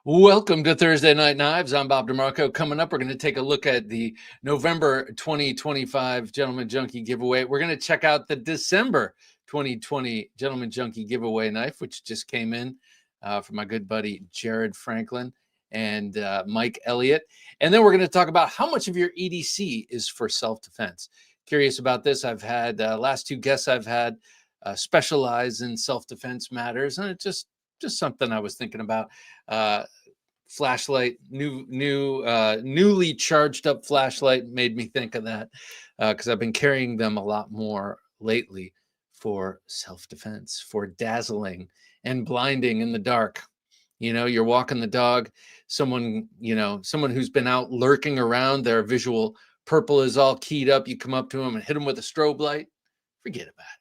Welcome to Thursday Night Knives. I'm Bob DeMarco. Coming up, we're going to take a look at the November 2025 Gentleman Junkie giveaway. We're going to check out the December 2020 Gentleman Junkie giveaway knife, which just came in from my good buddy Jared Franklin and Mike Elliott. And then we're going to talk about how much of your EDC is for self-defense. Curious about this. I've had last two guests I've had specialize in self-defense matters, and it's just something I was thinking about. Flashlight, newly charged up flashlight made me think of that because I've been carrying them a lot more lately for self-defense, for dazzling and blinding in the dark. You know, you're walking the dog, someone who's been out lurking around, their visual purple is all keyed up. You come up to them and hit them with a strobe light. Forget about it.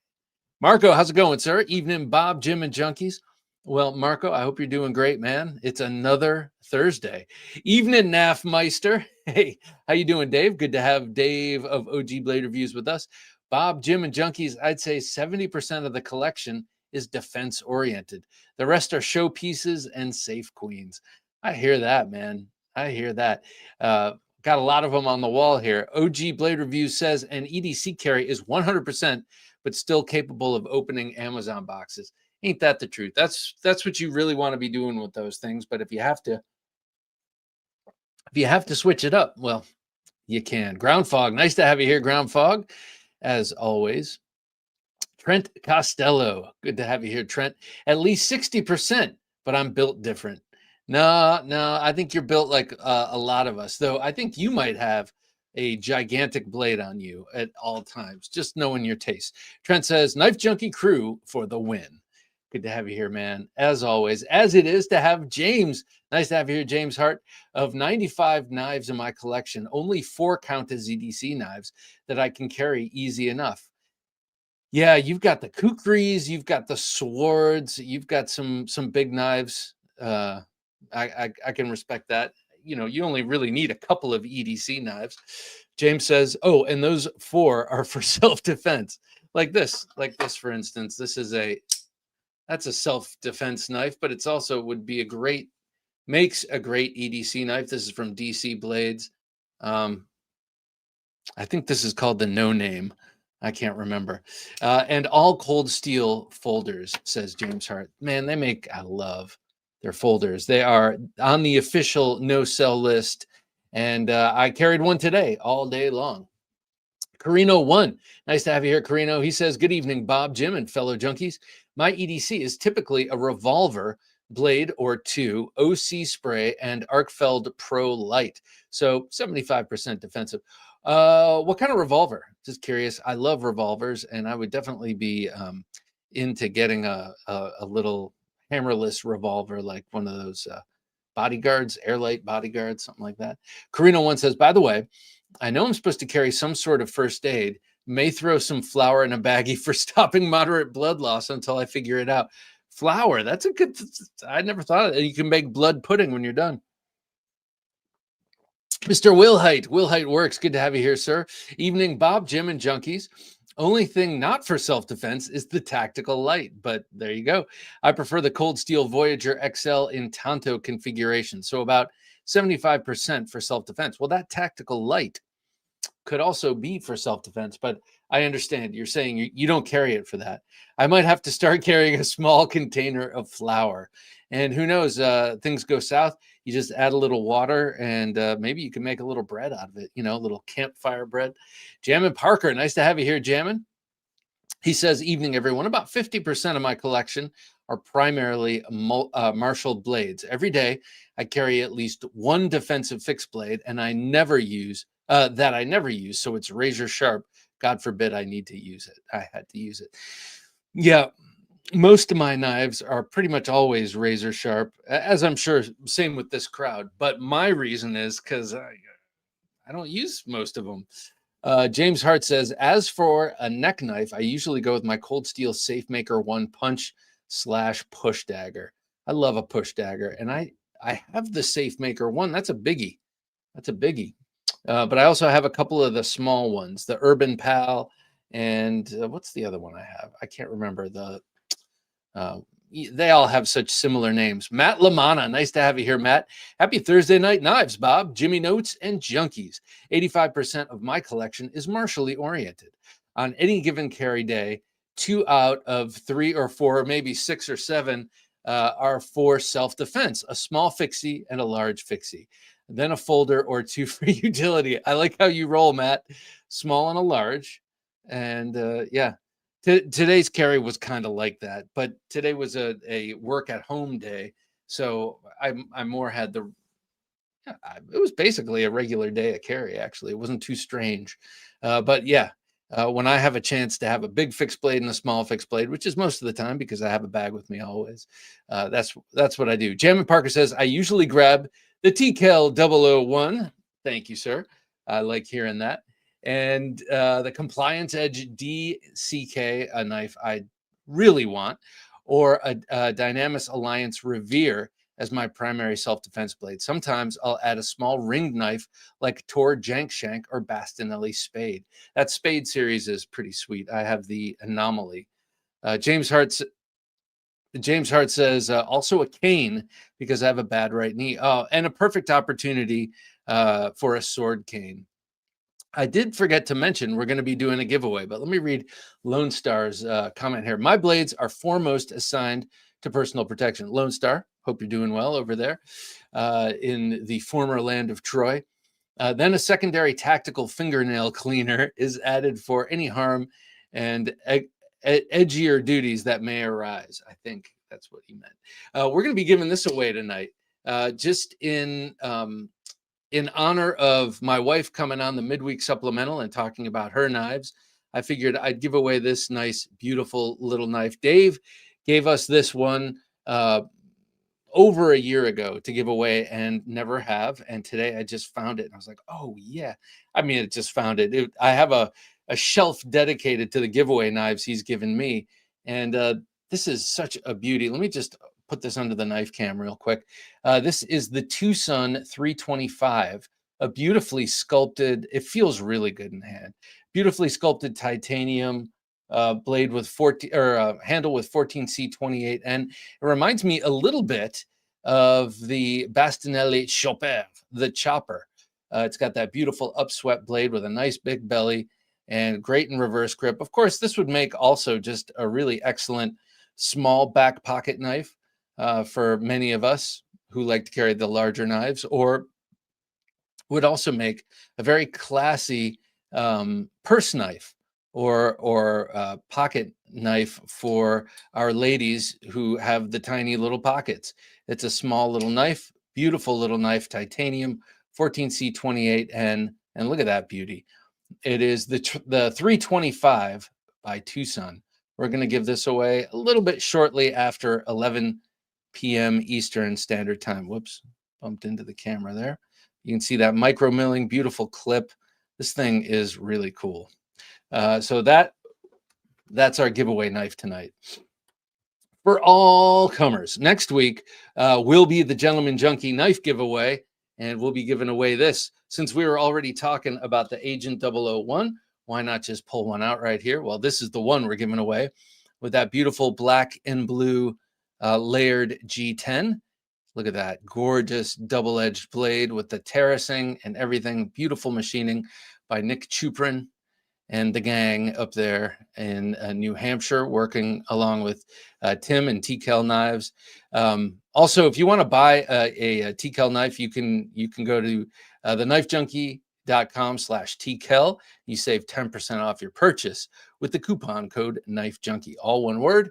Marco, how's it going, sir? Evening, Bob, Jim, and Junkies. Well, Marco, I hope you're doing great, man. It's another Thursday. Evening, NAF Meister. Hey, how you doing, Dave? Good to have Dave of OG Blade Reviews with us. Bob, Jim, and Junkies, I'd say 70% of the collection is defense-oriented. The rest are showpieces and safe queens. I hear that, man. I hear that. Got a lot of them on the wall here. OG Blade Reviews says an EDC carry is 100%, but still capable of opening Amazon boxes. Ain't that the truth? That's what you really want to be doing with those things. But if you have to switch it up, well, you can. Ground Fog, nice to have you here, Ground Fog, as always. Trent Costello, good to have you here, Trent. At least 60%, but I'm built different. No, I think you're built like a lot of us, though. I think you might have a gigantic blade on you at all times, just knowing your taste. Trent says, Knife Junkie crew for the win. Good to have you here, man. As always, as it is to have James. Nice to have you here, James Hart. Of 95 knives in my collection, only 4 count as EDC knives that I can carry easy enough. Yeah, you've got the kukris, you've got the swords, you've got some big knives. I can respect that. You know, you only really need a couple of EDC knives. James says, oh, and those 4 are for self-defense. Like this, for instance. That's a self-defense knife, but it's also makes a great EDC knife. This is from DC Blades. I think this is called the No Name. I can't remember. And all cold steel folders, says James Hart. Man, I love their folders. They are on the official no sell list. And I carried one today all day long. Carino1, nice to have you here, Carino. He says, good evening, Bob, Jim, and fellow junkies. My EDC is typically a revolver, blade or 2, OC spray, and Arkfeld Pro Light. So 75% defensive. What kind of revolver? Just curious. I love revolvers, and I would definitely be into getting a little hammerless revolver, like one of those bodyguards, Airlight bodyguards, something like that. Carino1 says, by the way, I know I'm supposed to carry some sort of first aid, may throw some flour in a baggie for stopping moderate blood loss until I figure it out. Flour, that's a good, I never thought of it. You can make blood pudding when you're done. Mr. Wilhite works. Good to have you here, sir. Evening, Bob, Jim, and Junkies. Only thing not for self-defense is the tactical light, but there you go. I prefer the Cold Steel Voyager XL in Tanto configuration, so about 75% for self-defense. Well, that tactical light could also be for self-defense, but I understand you're saying you don't carry it for that. I might have to start carrying a small container of flour, and who knows, things go south. You just add a little water, and maybe you can make a little bread out of it, a little campfire bread. Jammin' Parker, nice to have you here, Jammin'. He says, evening, everyone. About 50% of my collection are primarily Marshall blades. Every day, I carry at least one defensive fixed blade, and I never use so it's razor sharp. God forbid I need to use it. I had to use it. Yeah, most of my knives are pretty much always razor sharp, as I'm sure same with this crowd. But my reason is because I don't use most of them. James Hart says, as for a neck knife, I usually go with my Cold Steel SafeMaker 1 punch/push dagger. I love a push dagger, and I have the SafeMaker 1. That's a biggie. But I also have a couple of the small ones, the Urban Pal, and what's the other one I have? I can't remember. they all have such similar names. Matt Lamana, nice to have you here, Matt. Happy Thursday night knives, Bob. Jimmy Notes and Junkies. 85% of my collection is martially oriented. On any given carry day, 2 out of 3 or 4, maybe 6 or 7 are for self-defense, a small fixie and a large fixie. Then a folder or 2 for utility. I like how you roll, Matt. Small and a large. And yeah, today's carry was kind of like that, but today was a work at home day. So I more had it was basically a regular day at carry, actually. It wasn't too strange. But yeah, when I have a chance to have a big fixed blade and a small fixed blade, which is most of the time because I have a bag with me always, that's what I do. Jammin Parker says, I usually grab the TKL 001. Thank you, sir. I like hearing that. And the Compliance Edge DCK, a knife I really want, or a Dynamis Alliance Revere as my primary self-defense blade. Sometimes I'll add a small ringed knife like Tor Jankshank or Bastinelli Spade. That Spade series is pretty sweet. I have the Anomaly. James Hart says, also a cane because I have a bad right knee. Oh, and a perfect opportunity for a sword cane. I did forget to mention we're going to be doing a giveaway, but let me read Lone Star's comment here. My blades are foremost assigned to personal protection. Lone Star, hope you're doing well over there in the former land of Troy. Then a secondary tactical fingernail cleaner is added for any harm and edgier duties that may arise. I think that's what he meant. We're going to be giving this away tonight, just in honor of my wife coming on the midweek supplemental and talking about her knives. I figured I'd give away this nice, beautiful little knife. Dave gave us this one over a year ago to give away and never have. And today I just found it. And I was like, oh, yeah. I mean, I just found it. I have a shelf dedicated to the giveaway knives he's given me. And this is such a beauty. Let me just put this under the knife cam real quick. This is the Tucson 325, a beautifully sculpted, it feels really good in the hand, beautifully sculpted titanium blade with 14 or handle with 14C28. And it reminds me a little bit of the Bastinelli Chopper, the chopper. It's got that beautiful upswept blade with a nice big belly and great in reverse grip. Of course, this would make also just a really excellent small back pocket knife for many of us who like to carry the larger knives, or would also make a very classy purse knife or pocket knife for our ladies who have the tiny little pockets. It's a small little knife, beautiful little knife, titanium, 14C28, and look at that beauty. It is the 325 by Tucson. We're going to give this away a little bit shortly after 11 p.m. Eastern Standard Time. Whoops, bumped into the camera there. You can see that micro milling, beautiful clip. This thing is really cool. So that's our giveaway knife tonight. For all comers, next week will be the Gentleman Junkie knife giveaway, and we'll be giving away this. Since we were already talking about the Agent 001, why not just pull one out right here? Well, this is the one we're giving away with that beautiful black and blue layered G10. Look at that gorgeous double-edged blade with the terracing and everything. Beautiful machining by Nick Chuprin and the gang up there in New Hampshire, working along with Tim and TKL Knives. Also, if you want to buy a TKL knife, you can go to TheKnifeJunkie.com/TKL. You save 10% off your purchase with the coupon code KnifeJunkie. All one word,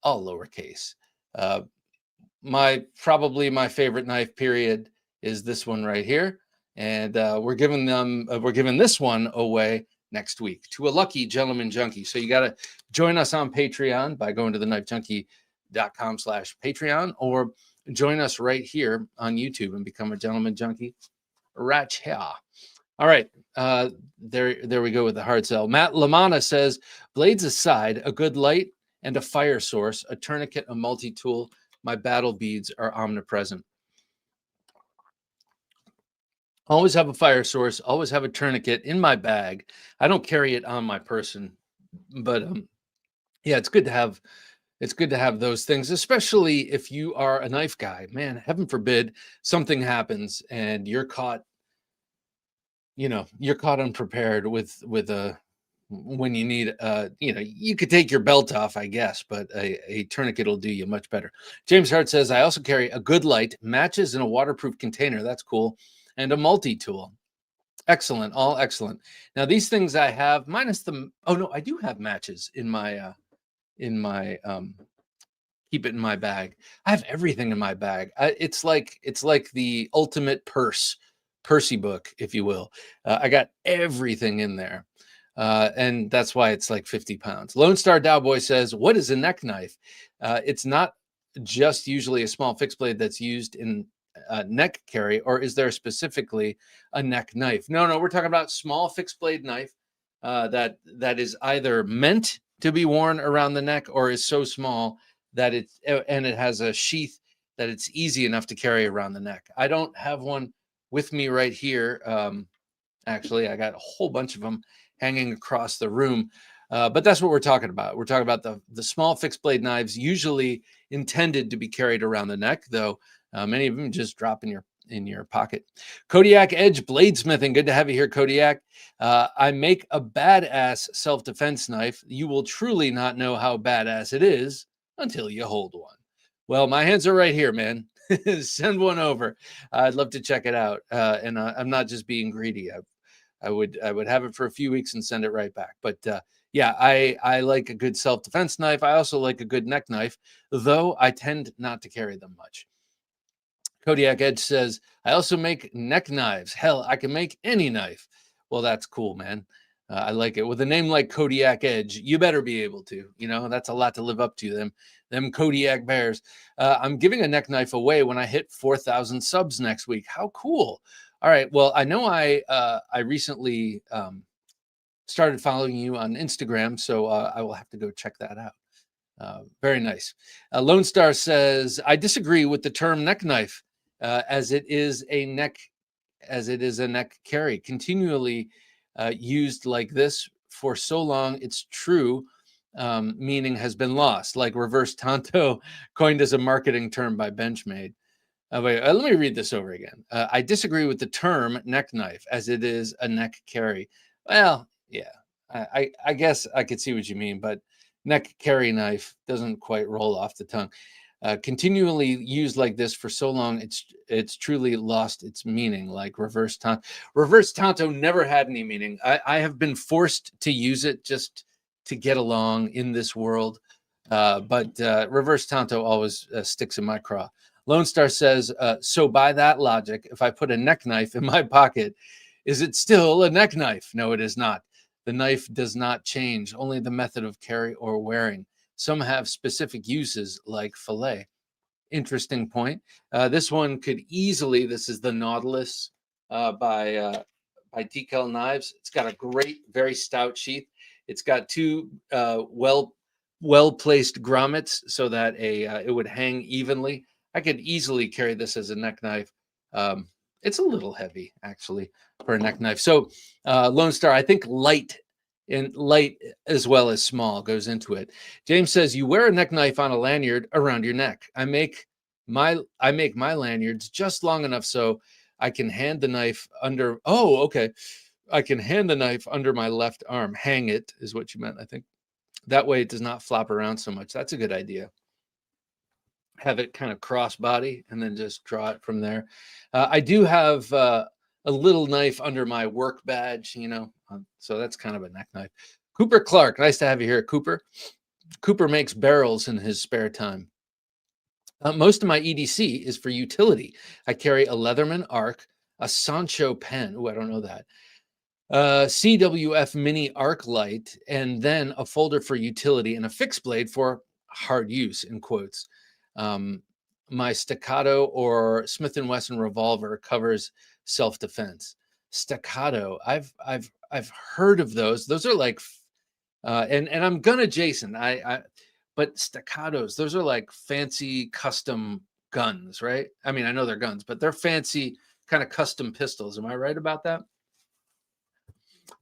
all lowercase. Probably my favorite knife period is this one right here, and we're giving this one away next week to a lucky Gentleman Junkie. So you got to join us on Patreon by going to TheKnifeJunkie.com/Patreon, or join us right here on YouTube and become a Gentleman Junkie right here. All right, there we go with the hard sell. Matt Lamana says, blades aside, a good light and a fire source, a tourniquet, a multi-tool. My battle beads are omnipresent. Always have a fire source, always have a tourniquet in my bag. I don't carry it on my person, but yeah, it's good to have It's good to have those things, especially if you are a knife guy. Man, heaven forbid something happens and you're caught, you're caught unprepared with a when you need you could take your belt off, I guess, but a tourniquet will do you much better. James Hart says, I also carry a good light, matches in a waterproof container. That's cool. And a multi-tool. Excellent, all excellent. Now these things I have, minus the oh no, I do have matches in my keep it in my bag. I have everything in my bag. It's like the ultimate Percy book, if you will. I got everything in there. And that's why it's like 50 pounds. Lone Star Dowboy says, what is a neck knife? It's not just usually a small fixed blade that's used in neck carry, or is there specifically a neck knife? No, we're talking about small fixed blade knife that is either meant to be worn around the neck or is so small that it has a sheath that it's easy enough to carry around the neck. I don't have one with me right here. Actually, I got a whole bunch of them hanging across the room. But that's what we're talking about. We're talking about the small fixed blade knives, usually intended to be carried around the neck, though many of them just drop in your pocket. Kodiak Edge Bladesmithing. Good to have you here, Kodiak. I make a badass self-defense knife. You will truly not know how badass it is until you hold one. Well, my hands are right here, man. Send one over. I'd love to check it out. And I'm not just being greedy. I would have it for a few weeks and send it right back. But yeah, I like a good self-defense knife. I also like a good neck knife, though I tend not to carry them much. Kodiak Edge says, I also make neck knives. Hell, I can make any knife. Well, that's cool, man. I like it. With a name like Kodiak Edge, you better be able to. That's a lot to live up to. Them Kodiak bears. I'm giving a neck knife away when I hit 4,000 subs next week. How cool. All right. Well, I know I recently started following you on Instagram, so I will have to go check that out. Very nice. Lone Star says, I disagree with the term neck knife, as it is a neck carry, continually used like this for so long, its true meaning has been lost, like reverse tanto, coined as a marketing term by Benchmade. Wait, let me read this over again. I disagree with the term neck knife, as it is a neck carry. Well, yeah, I guess I could see what you mean, but neck carry knife doesn't quite roll off the tongue. Continually used like this for so long, it's truly lost its meaning, like reverse tanto. Reverse tanto never had any meaning. I have been forced to use it just to get along in this world, but reverse tanto always sticks in my craw. Lone Star says, so by that logic, if I put a neck knife in my pocket, is it still a neck knife? No, it is not. The knife does not change, only the method of carry or wearing. Some have specific uses like fillet. Interesting point. This one could easily, this is the Nautilus by Decal Knives. It's got a great, very stout sheath. It's got two well-placed grommets so that it would hang evenly. I could easily carry this as a neck knife. It's a little heavy, actually, for a neck knife. So Lone Star, I think light as well as small goes into it. James says, you wear a neck knife on a lanyard around your neck. I make my lanyards just long enough so I can hand the knife under. Oh, okay. I can hand the knife under my left arm. Hang it is what you meant, I think. That way it does not flop around so much. That's a good idea. Have it kind of crossbody and then just draw it from there. I do have a little knife under my work badge, so that's kind of a neck knife. Cooper Clark, nice to have you here, Cooper. Cooper makes barrels in his spare time. Most of my EDC is for utility. I carry a Leatherman arc, a Sancho pen. Oh, I don't know that. CWF mini arc light, and then a folder for utility and a fixed blade for hard use, in quotes. My Staccato or Smith & Wesson revolver covers self-defense. Staccato, I've heard of those. Those are like, and I'm gonna Jason. But Staccatos, those are like fancy custom guns, right? I mean, I know they're guns, but they're fancy kind of custom pistols. Am I right about that?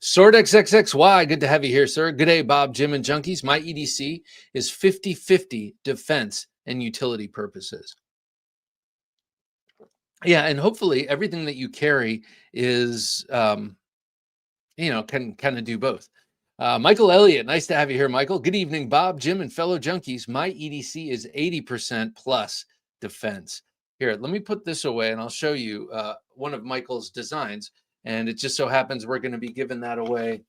Sword XXXY, good to have you here, sir. Good day, Bob, Jim, and Junkies. My EDC is 50-50 defense and utility purposes. Yeah, and hopefully everything that you carry is, can kind of do both. Michael Elliott, nice to have you here, Michael. Good evening, Bob, Jim, and fellow junkies. My EDC is 80% plus defense. Here, let me put this away and I'll show you one of Michael's designs. And it just so happens we're going to be giving that away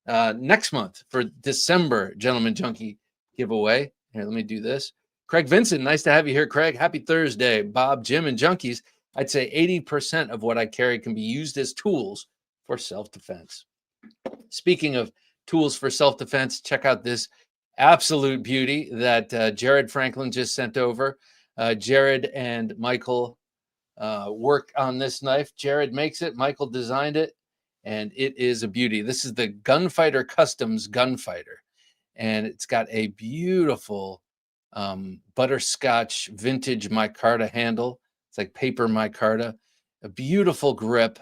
next month for December Gentleman Junkie giveaway. Here, let me do this. Craig Vincent, nice to have you here, Craig. Happy Thursday, Bob, Jim, and Junkies. I'd say 80% of what I carry can be used as tools for self-defense. Speaking of tools for self-defense, check out this absolute beauty that Jared Franklin just sent over. Jared and Michael work on this knife. Jared makes it, Michael designed it, and it is a beauty. This is the Gunfighter Customs Gunfighter, and it's got a beautiful butterscotch vintage micarta handle. It's like paper micarta, a beautiful grip.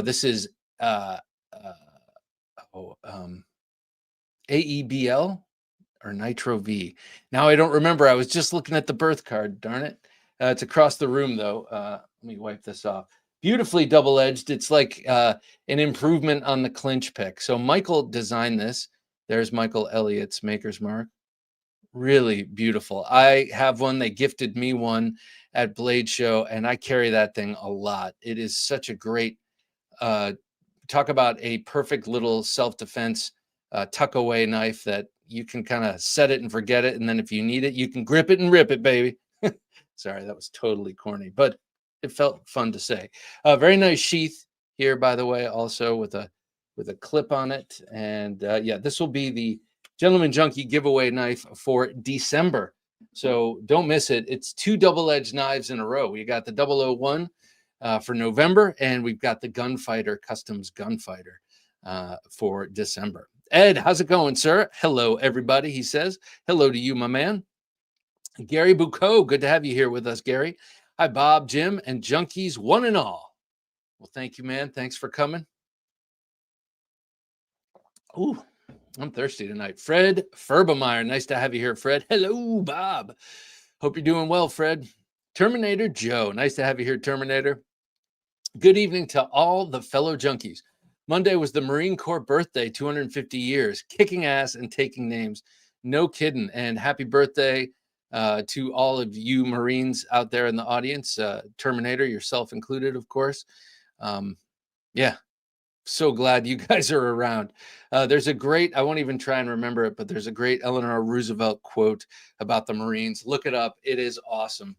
This is AEBL or Nitro V. Now I don't remember. I was just looking at the birth card. Darn it. It's across the room, though. Let me wipe this off. Beautifully double-edged. It's like an improvement on the clinch pick. So Michael designed this. There's Michael Elliott's Maker's Mark. Really beautiful. I have one. They gifted me one at Blade Show, and I carry that thing a lot. It is such a great, talk about a perfect little self-defense tuck away knife that you can kind of set it and forget it. And then if you need it, you can grip it and rip it, baby. Sorry, that was totally corny, but it felt fun to say. Very nice sheath here, by the way, also with a clip on it. And yeah, this will be the Gentleman Junkie giveaway knife for December. So don't miss it. It's 2 double-edged knives in a row. We got the 001 for November, and we've got the Gunfighter Customs Gunfighter for December. Ed, how's it going, sir? Hello, everybody, he says. Hello to you, my man. Gary Bucco, good to have you here with us, Gary. Hi, Bob, Jim, and Junkies, one and all. Well, thank you, man. Thanks for coming. Ooh, I'm thirsty tonight. Fred Ferbemeyer, nice to have you here, Fred. Hello, Bob. Hope you're doing well, Fred. Terminator Joe, nice to have you here, Terminator. Good evening to all the fellow junkies. Monday was the Marine Corps birthday, 250 years, kicking ass and taking names. No kidding. And happy birthday to all of you Marines out there in the audience, Terminator, yourself included, of course. Yeah, so glad you guys are around. There's a great, I won't even try and remember it, but there's a great Eleanor Roosevelt quote about the Marines. Look it up. It is awesome.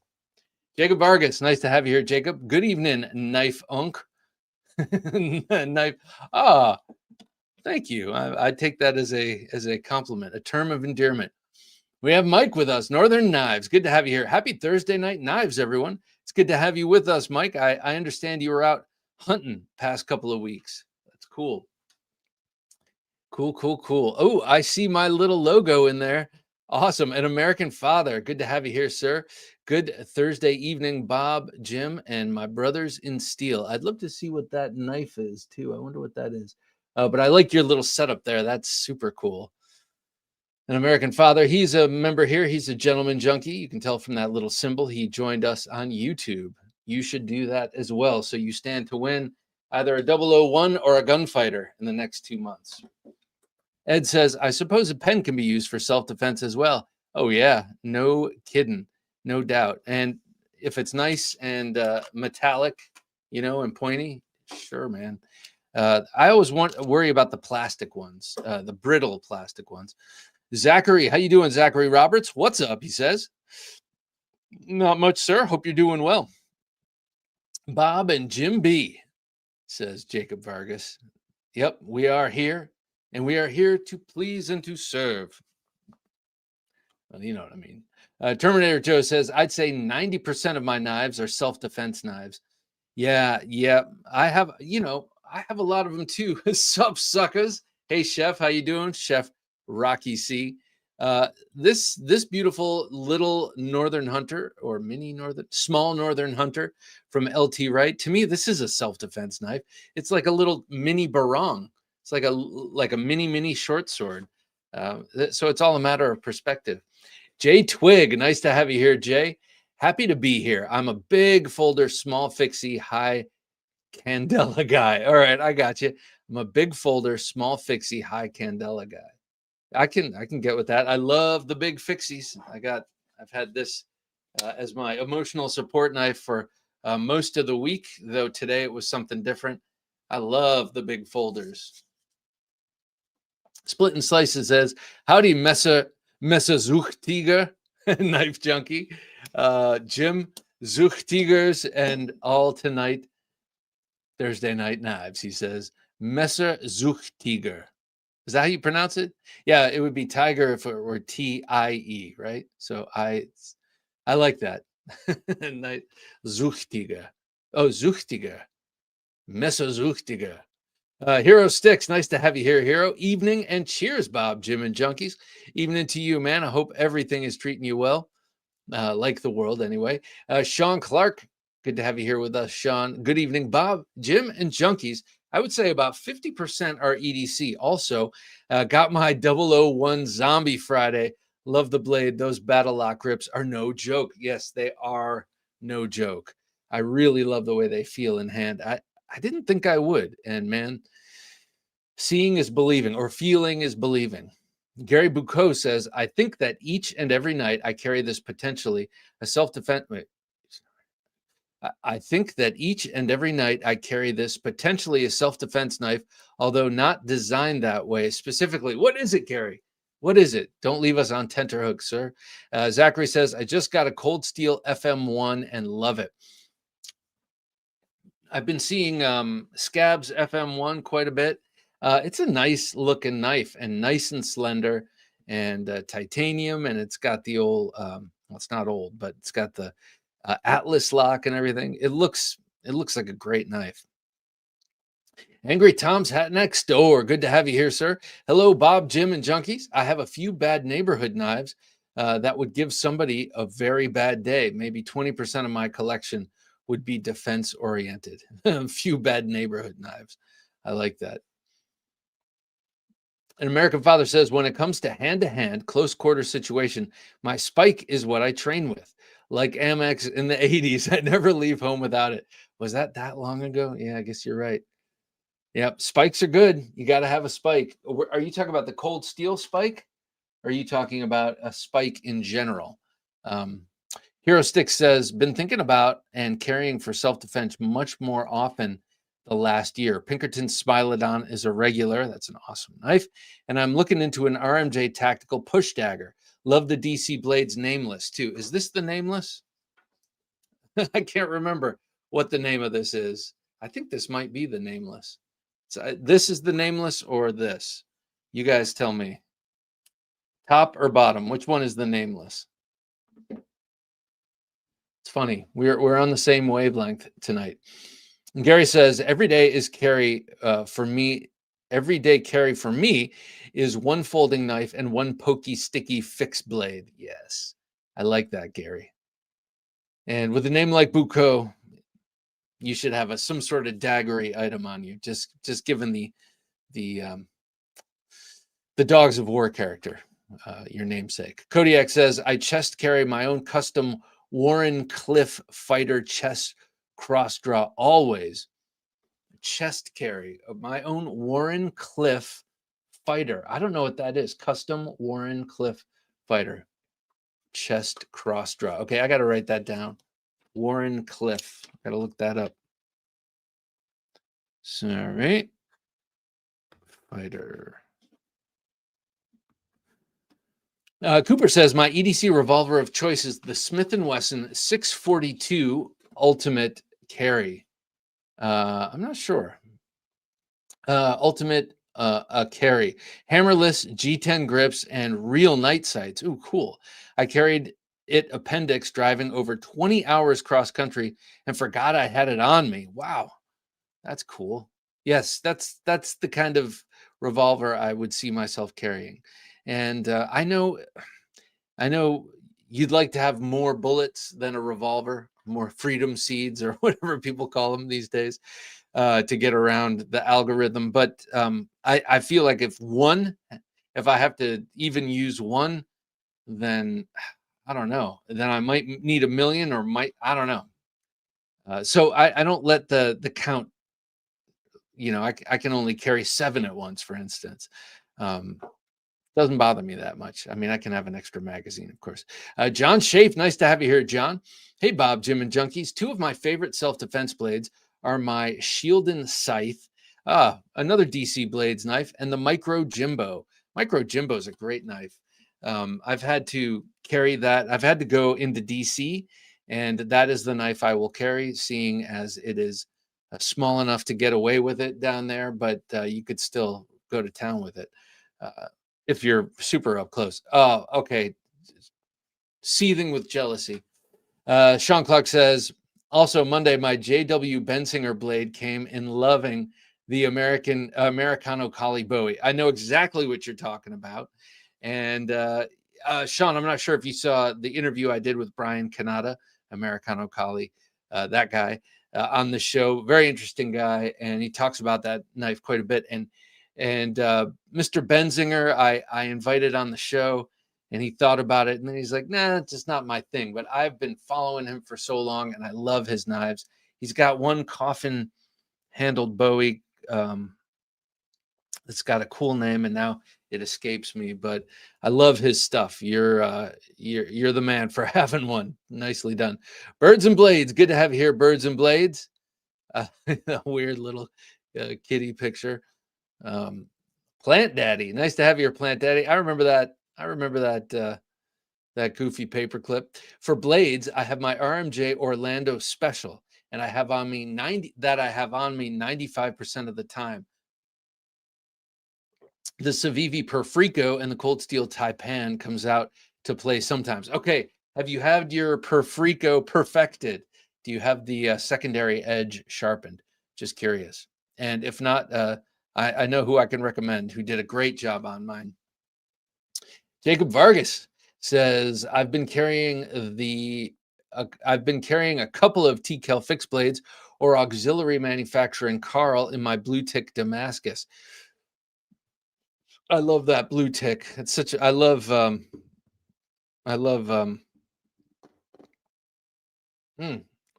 Jacob Vargas, nice to have you here, Jacob. Good evening, Knife Unk. Knife. Ah, thank you. I take that as a compliment, a term of endearment. We have Mike with us, Northern Knives. Good to have you here. Happy Thursday night knives, everyone. It's good to have you with us, Mike. I understand you were out hunting past couple of weeks. That's cool. Cool. Oh, I see my little logo in there. Awesome. An American Father. Good to have you here, sir. Good Thursday evening, Bob, Jim, and my brothers in steel. I'd love to see what that knife is, too. I wonder what that is. But I like your little setup there. That's super cool. An American Father. He's a member here. He's a Gentleman Junkie. You can tell from that little symbol. He joined us on YouTube. You should do that as well. So you stand to win either a 001 or a gunfighter in the next 2 months. Ed says, I suppose a pen can be used for self-defense as well. Oh, yeah. No kidding. No doubt. And if it's nice and metallic, and pointy, sure, man. I always worry about the plastic ones, the brittle plastic ones. Zachary, how you doing, Zachary Roberts? What's up, he says. Not much, sir. Hope you're doing well. Bob and Jim B, says Jacob Vargas. Yep, we are here. And we are here to please and to serve. Well, you know what I mean. Terminator Joe says, I'd say 90% of my knives are self-defense knives. Yeah. I have a lot of them too. Sup, suckers. Hey, Chef, how you doing? Chef Rocky C. This beautiful little Northern Hunter or small Northern Hunter from LT Wright. To me, this is a self-defense knife. It's like a little mini barong. It's like a mini short sword. So it's all a matter of perspective. Jay Twig, nice to have you here, Jay. Happy to be here. I'm a big folder, small fixie, high candela guy. All right, I got you. I'm a big folder, small fixie, high candela guy. I can get with that. I love the big fixies. I've had this as my emotional support knife for most of the week, though today it was something different. I love the big folders. Split and Slices says, howdy, Messer Zuchtiger, Knife Junkie, Jim Zuchtigers, and all tonight, Thursday night knives, he says. Messer Zuchtiger. Is that how you pronounce it? Yeah, it would be tiger if it were T-I-E, right? So I like that. Night Zuchtiger. Oh, Zuchtiger. Messer Zuchtiger. Hero Sticks, nice to have you here, Hero. Evening and cheers, Bob, Jim, and Junkies. Evening to you, man. I hope everything is treating you well, like the world anyway. Sean Clark, good to have you here with us, Sean. Good evening, Bob, Jim, and Junkies. I would say about 50% are EDC. Also, got my 001 Zombie Friday. Love the blade. Those battle lock grips are no joke. Yes, they are no joke. I really love the way they feel in hand. I didn't think I would. And man, seeing is believing, or feeling is believing. Gary Bucco says, I think that each and every night I carry this potentially a self-defense. I think that each and every night I carry this potentially a self-defense knife, although not designed that way specifically. What is it, Gary? What is it? Don't leave us on tenterhooks, sir. Zachary says, I just got a Cold Steel FM1 and love it. I've been seeing Scab's FM1 quite a bit. It's a nice looking knife and nice and slender and titanium. And it's got the old, well, it's not old, but it's got the Atlas lock and everything. It looks like a great knife. Angry Tom's Hat Next Door. Good to have you here, sir. Hello, Bob, Jim, and Junkies. I have a few bad neighborhood knives that would give somebody a very bad day. Maybe 20% of my collection would be defense oriented. A few bad neighborhood knives. I like that. An American Father says, when it comes to hand, close quarter situation, my spike is what I train with. Like Amex in the 80s, I never leave home without it. Was that long ago? Yeah, I guess you're right. Yep, spikes are good. You got to have a spike. Are you talking about the Cold Steel spike? Or are you talking about a spike in general? Hero Stick says, been thinking about and carrying for self-defense much more often the last year. Pinkerton's Smilodon is a regular. That's an awesome knife. And I'm looking into an RMJ Tactical Push Dagger. Love the DC Blades Nameless, too. Is this the Nameless? I can't remember what the name of this is. I think this might be the Nameless. So this is the Nameless or this? You guys tell me. Top or bottom? Which one is the Nameless? It's funny. We're on the same wavelength tonight. And Gary says, every day is carry for me. Every day carry for me is one folding knife and one pokey, sticky fixed blade. Yes, I like that, Gary. And with a name like Bucco, you should have some sort of daggery item on you. Just given the Dogs of War character, your namesake. Kodiak says, I chest carry my own custom Warren Cliff fighter chest cross draw always. Chest carry of my own Warren Cliff fighter. I don't know what that is. Custom Warren Cliff fighter chest cross draw. Okay, I got to write that down. Warren Cliff. Got to look that up. Sorry. Fighter. Cooper says, my EDC revolver of choice is the Smith & Wesson 642 Ultimate Carry. I'm not sure. Ultimate Carry. Hammerless G10 grips and real night sights. Ooh, cool. I carried it appendix driving over 20 hours cross country and forgot I had it on me. Wow. That's cool. Yes, that's the kind of revolver I would see myself carrying. And I know you'd like to have more bullets than a revolver, more freedom seeds or whatever people call them these days, to get around the algorithm. But I feel like if I have to even use one, then I don't know. Then I might need a million, or I don't know. So I don't let the count. I can only carry 7 at once, for instance. Um, doesn't bother me that much. I mean, I can have an extra magazine, of course. John Shafe, nice to have you here, John. Hey, Bob, Jim, and Junkies. 2 of my favorite self-defense blades are my Shielden Scythe, another DC Blades knife, and the Micro Jimbo. Micro Jimbo is a great knife. I've had to carry that. I've had to go into DC, and that is the knife I will carry, seeing as it is small enough to get away with it down there, but you could still go to town with it. If you're super up close. Oh, okay. Seething with jealousy. Sean Clark says, also Monday, my JW Bensinger blade came in loving the Americano Collie Bowie. I know exactly what you're talking about. And Sean, I'm not sure if you saw the interview I did with Brian Canada, Americano Collie, that guy, on the show. Very interesting guy. And he talks about that knife quite a bit. And Mr. Benzinger, I invited on the show, and he thought about it, and then he's like, nah, it's just not my thing. But I've been following him for so long, and I love his knives. He's got one coffin handled Bowie that's got a cool name, and now it escapes me, but I love his stuff. You're the man for having one. Nicely done. Birds and Blades, good to have you here, Birds and Blades. A weird little kitty picture. Plant Daddy, nice to have your Plant Daddy. I remember that goofy paperclip. For blades, I have my RMJ Orlando Special, and I have on me 95% of the time. The Civivi Perfrico and the Cold Steel Taipan comes out to play sometimes. Okay, have you had your Perfrico perfected? Do you have the secondary edge sharpened? Just curious. And if not, I know who I can recommend who did a great job on mine. Jacob Vargas says, I've been carrying a couple of TKL fixed blades or auxiliary manufacturing Carl in my blue tick Damascus. I love that blue tick. It's such a, I love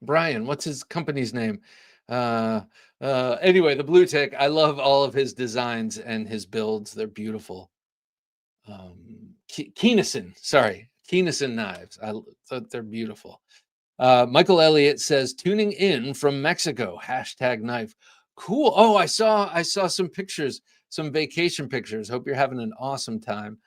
Brian, what's his company's name? Anyway, the blue tick, I love all of his designs and his builds. They're beautiful. Keennison knives. I thought they're beautiful. Michael Elliott says, tuning in from Mexico, #knife. Cool. Oh, I saw some pictures, some vacation pictures. Hope you're having an awesome time.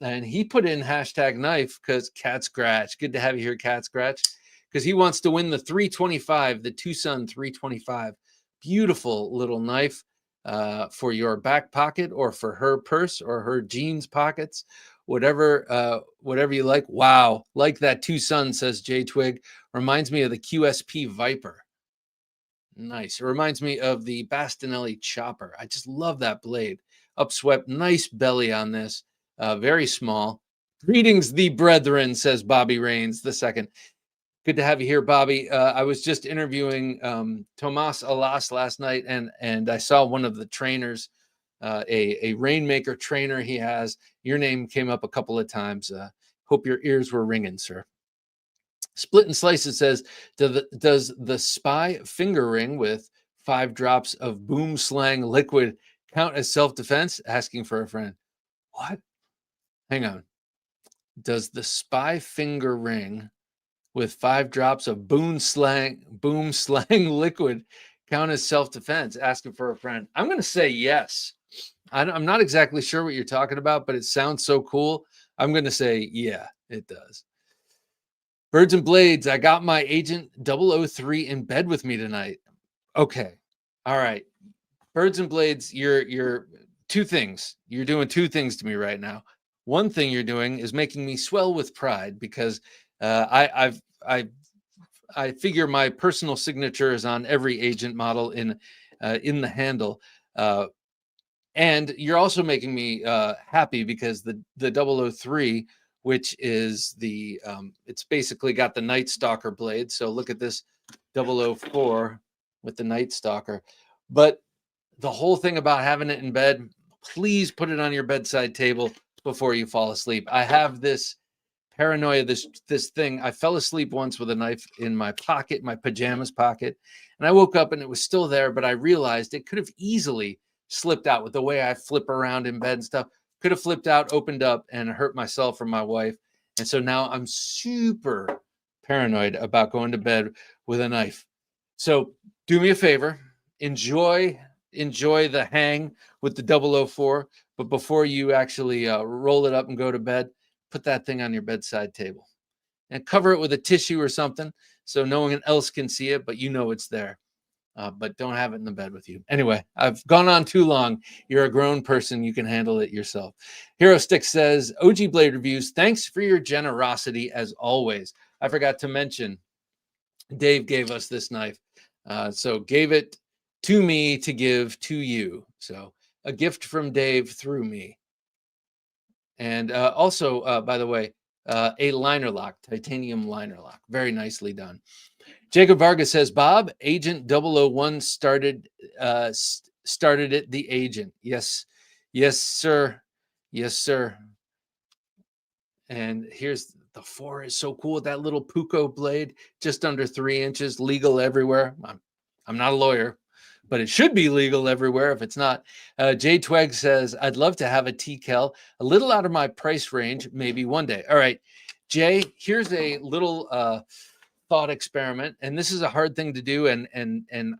And he put in #knife because Cat Scratch. Good to have you here, Cat Scratch. Because he wants to win the 325, the Tucson 325. Beautiful little knife for your back pocket or for her purse or her jeans pockets, whatever you like. Wow, like that Tucson, says J Twig. Reminds me of the QSP Viper. Nice. It reminds me of the Bastinelli Chopper. I just love that blade. Upswept, nice belly on this. Very small. Greetings, the brethren, says Bobby Rains the second. Good to have you here, Bobby. I was just interviewing Tomas Alas last night, and I saw one of the trainers, a Rainmaker trainer he has. Your name came up a couple of times. Hope your ears were ringing, sir. Split and Slices says, does the Spy finger ring with 5 drops of Boom Slang liquid count as self-defense? Asking for a friend. What? Hang on. Does the Spy finger ring with 5 drops of Boom Slang liquid count as self-defense? Asking for a friend. I'm going to say yes. I'm not exactly sure what you're talking about, but it sounds so cool. I'm going to say, yeah, it does. Birds and Blades, I got my Agent 003 in bed with me tonight. Okay. All right. Birds and Blades, you're two things. You're doing 2 things to me right now. One thing you're doing is making me swell with pride because I figure my personal signature is on every Agent model in the handle. And you're also making me happy because the 003 which is it's basically got the Night Stalker blade. So look at this 004 with the Night Stalker. But the whole thing about having it in bed, please put it on your bedside table before you fall asleep. I have this paranoia, this thing. I fell asleep once with a knife in my pocket, my pajamas pocket, and I woke up and it was still there, but I realized it could have easily slipped out with the way I flip around in bed and stuff. Could have flipped out, opened up, and hurt myself or my wife. And so now I'm super paranoid about going to bed with a knife. So do me a favor, enjoy the hang with the 004, but before you actually roll it up and go to bed, put that thing on your bedside table and cover it with a tissue or something so no one else can see it, but you know it's there. But don't have it in the bed with you. Anyway, I've gone on too long. You're a grown person. You can handle it yourself. Hero Stick says, OG Blade Reviews, thanks for your generosity as always. I forgot to mention, Dave gave us this knife. So gave it to me to give to you. So a gift from Dave through me. And also, by the way, a liner lock, titanium liner lock. Very nicely done. Jacob Vargas says, Bob, Agent 001 started it, the agent. Yes, sir. Yes, sir. And here's the 4 is so cool with that little Puko blade, just under 3 inches, legal everywhere. I'm not a lawyer, but it should be legal everywhere if it's not. Jay Tweg says, I'd love to have a TCAL, a little out of my price range, maybe one day. All right, Jay, here's a little thought experiment, and this is a hard thing to do, and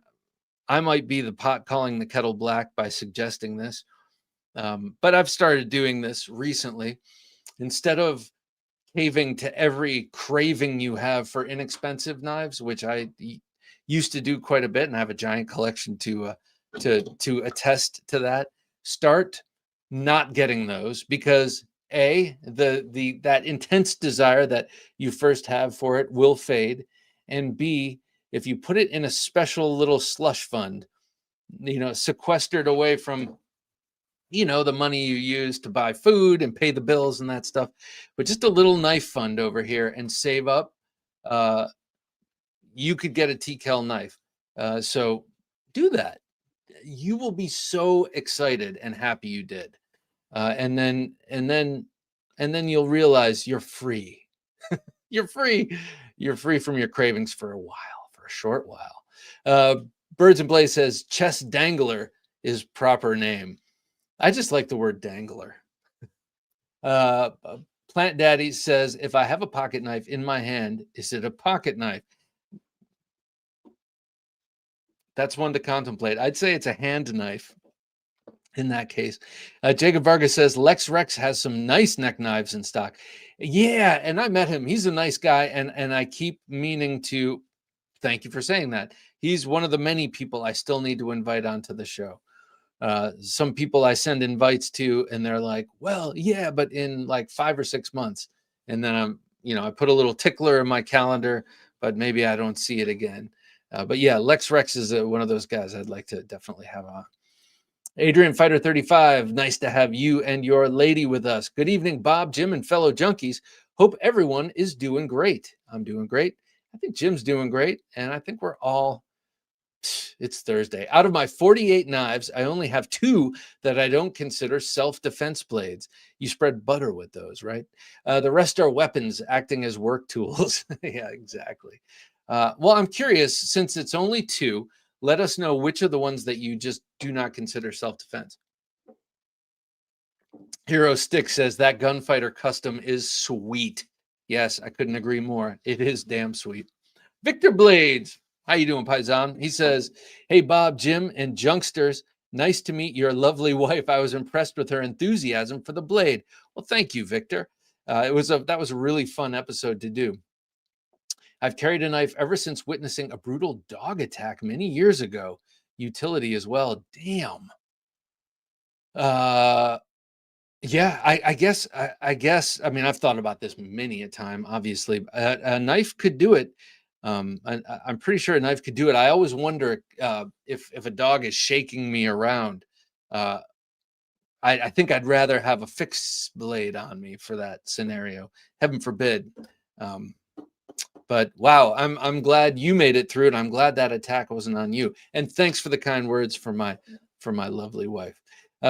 I might be the pot calling the kettle black by suggesting this, but I've started doing this recently. Instead of caving to every craving you have for inexpensive knives, which I used to do quite a bit, and I have a giant collection to attest to that, start not getting those, because that intense desire that you first have for it will fade, and B, if you put it in a special little slush fund, sequestered away from the money you use to buy food and pay the bills and that stuff, but just a little knife fund over here and save up, you could get a TCAL knife. So do that. You will be so excited and happy you did. And then you'll realize you're free. You're free. You're free from your cravings for a short while. Birds and Blaze says chest dangler is proper name. I just like the word dangler. Plant Daddy says, if I have a pocket knife in my hand, is it a pocket knife? That's one to contemplate. I'd say it's a hand knife in that case. Jacob Vargas says, Lex Rex has some nice neck knives in stock. Yeah, and I met him. He's a nice guy, and I keep meaning to thank you for saying that. He's one of the many people I still need to invite onto the show. Some people I send invites to, and they're like, well, yeah, but in like 5 or 6 months. And then I put a little tickler in my calendar, but maybe I don't see it again. But yeah, Lex Rex is one of those guys I'd like to definitely have on. Adrian Fighter 35, nice to have you and your lady with us. Good evening, Bob, Jim, and fellow junkies. Hope everyone is doing great. I'm doing great. I think Jim's doing great. And I think we're all, it's Thursday. Out of my 48 knives, I only have 2 that I don't consider self-defense blades. You spread butter with those, right? The rest are weapons acting as work tools. Yeah, exactly. Well, I'm curious, since it's only 2, let us know which are the ones that you just do not consider self-defense. Hero Stick says that Gunfighter Custom is sweet. Yes, I couldn't agree more. It is damn sweet. Victor Blades, how you doing, Paisan? He says, hey, Bob, Jim, and Junksters, nice to meet your lovely wife. I was impressed with her enthusiasm for the blade. Well, thank you, Victor. That was a really fun episode to do. I've carried a knife ever since witnessing a brutal dog attack many years ago. Utility as well. Damn. Yeah, I guess. I mean, I've thought about this many a time. Obviously, a knife could do it. I'm pretty sure a knife could do it. I always wonder if a dog is shaking me around. I think I'd rather have a fixed blade on me for that scenario. Heaven forbid. But wow, I'm glad you made it through it. I'm glad that attack wasn't on you. And thanks for the kind words for my lovely wife.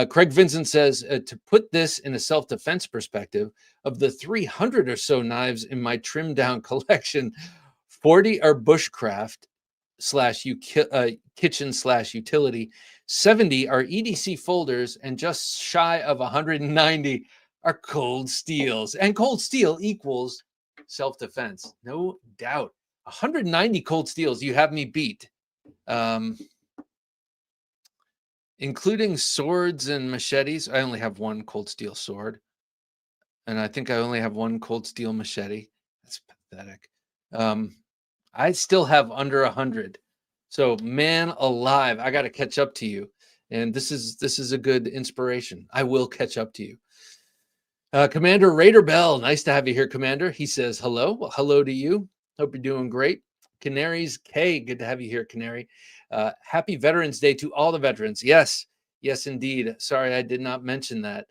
Craig Vincent says, to put this in a self-defense perspective, of the 300 or so knives in my trimmed down collection, 40 are bushcraft / kitchen / utility, 70 are EDC folders, and just shy of 190 are cold steels. And cold steel equals self-defense, no doubt. 190 cold steels, you have me beat. Including swords and machetes, I only have one cold steel sword, and I think I only have one cold steel machete. That's pathetic. I still have under 100. So, man alive, I got to catch up to you. And this is a good inspiration. I will catch up to you. Commander Raider Bell, nice to have you here, Commander. He says hello. Well, hello to you. Hope you're doing great. Canaries K, good to have you here, Canary. Happy Veterans Day to all the veterans. Yes, indeed. Sorry, I did not mention that.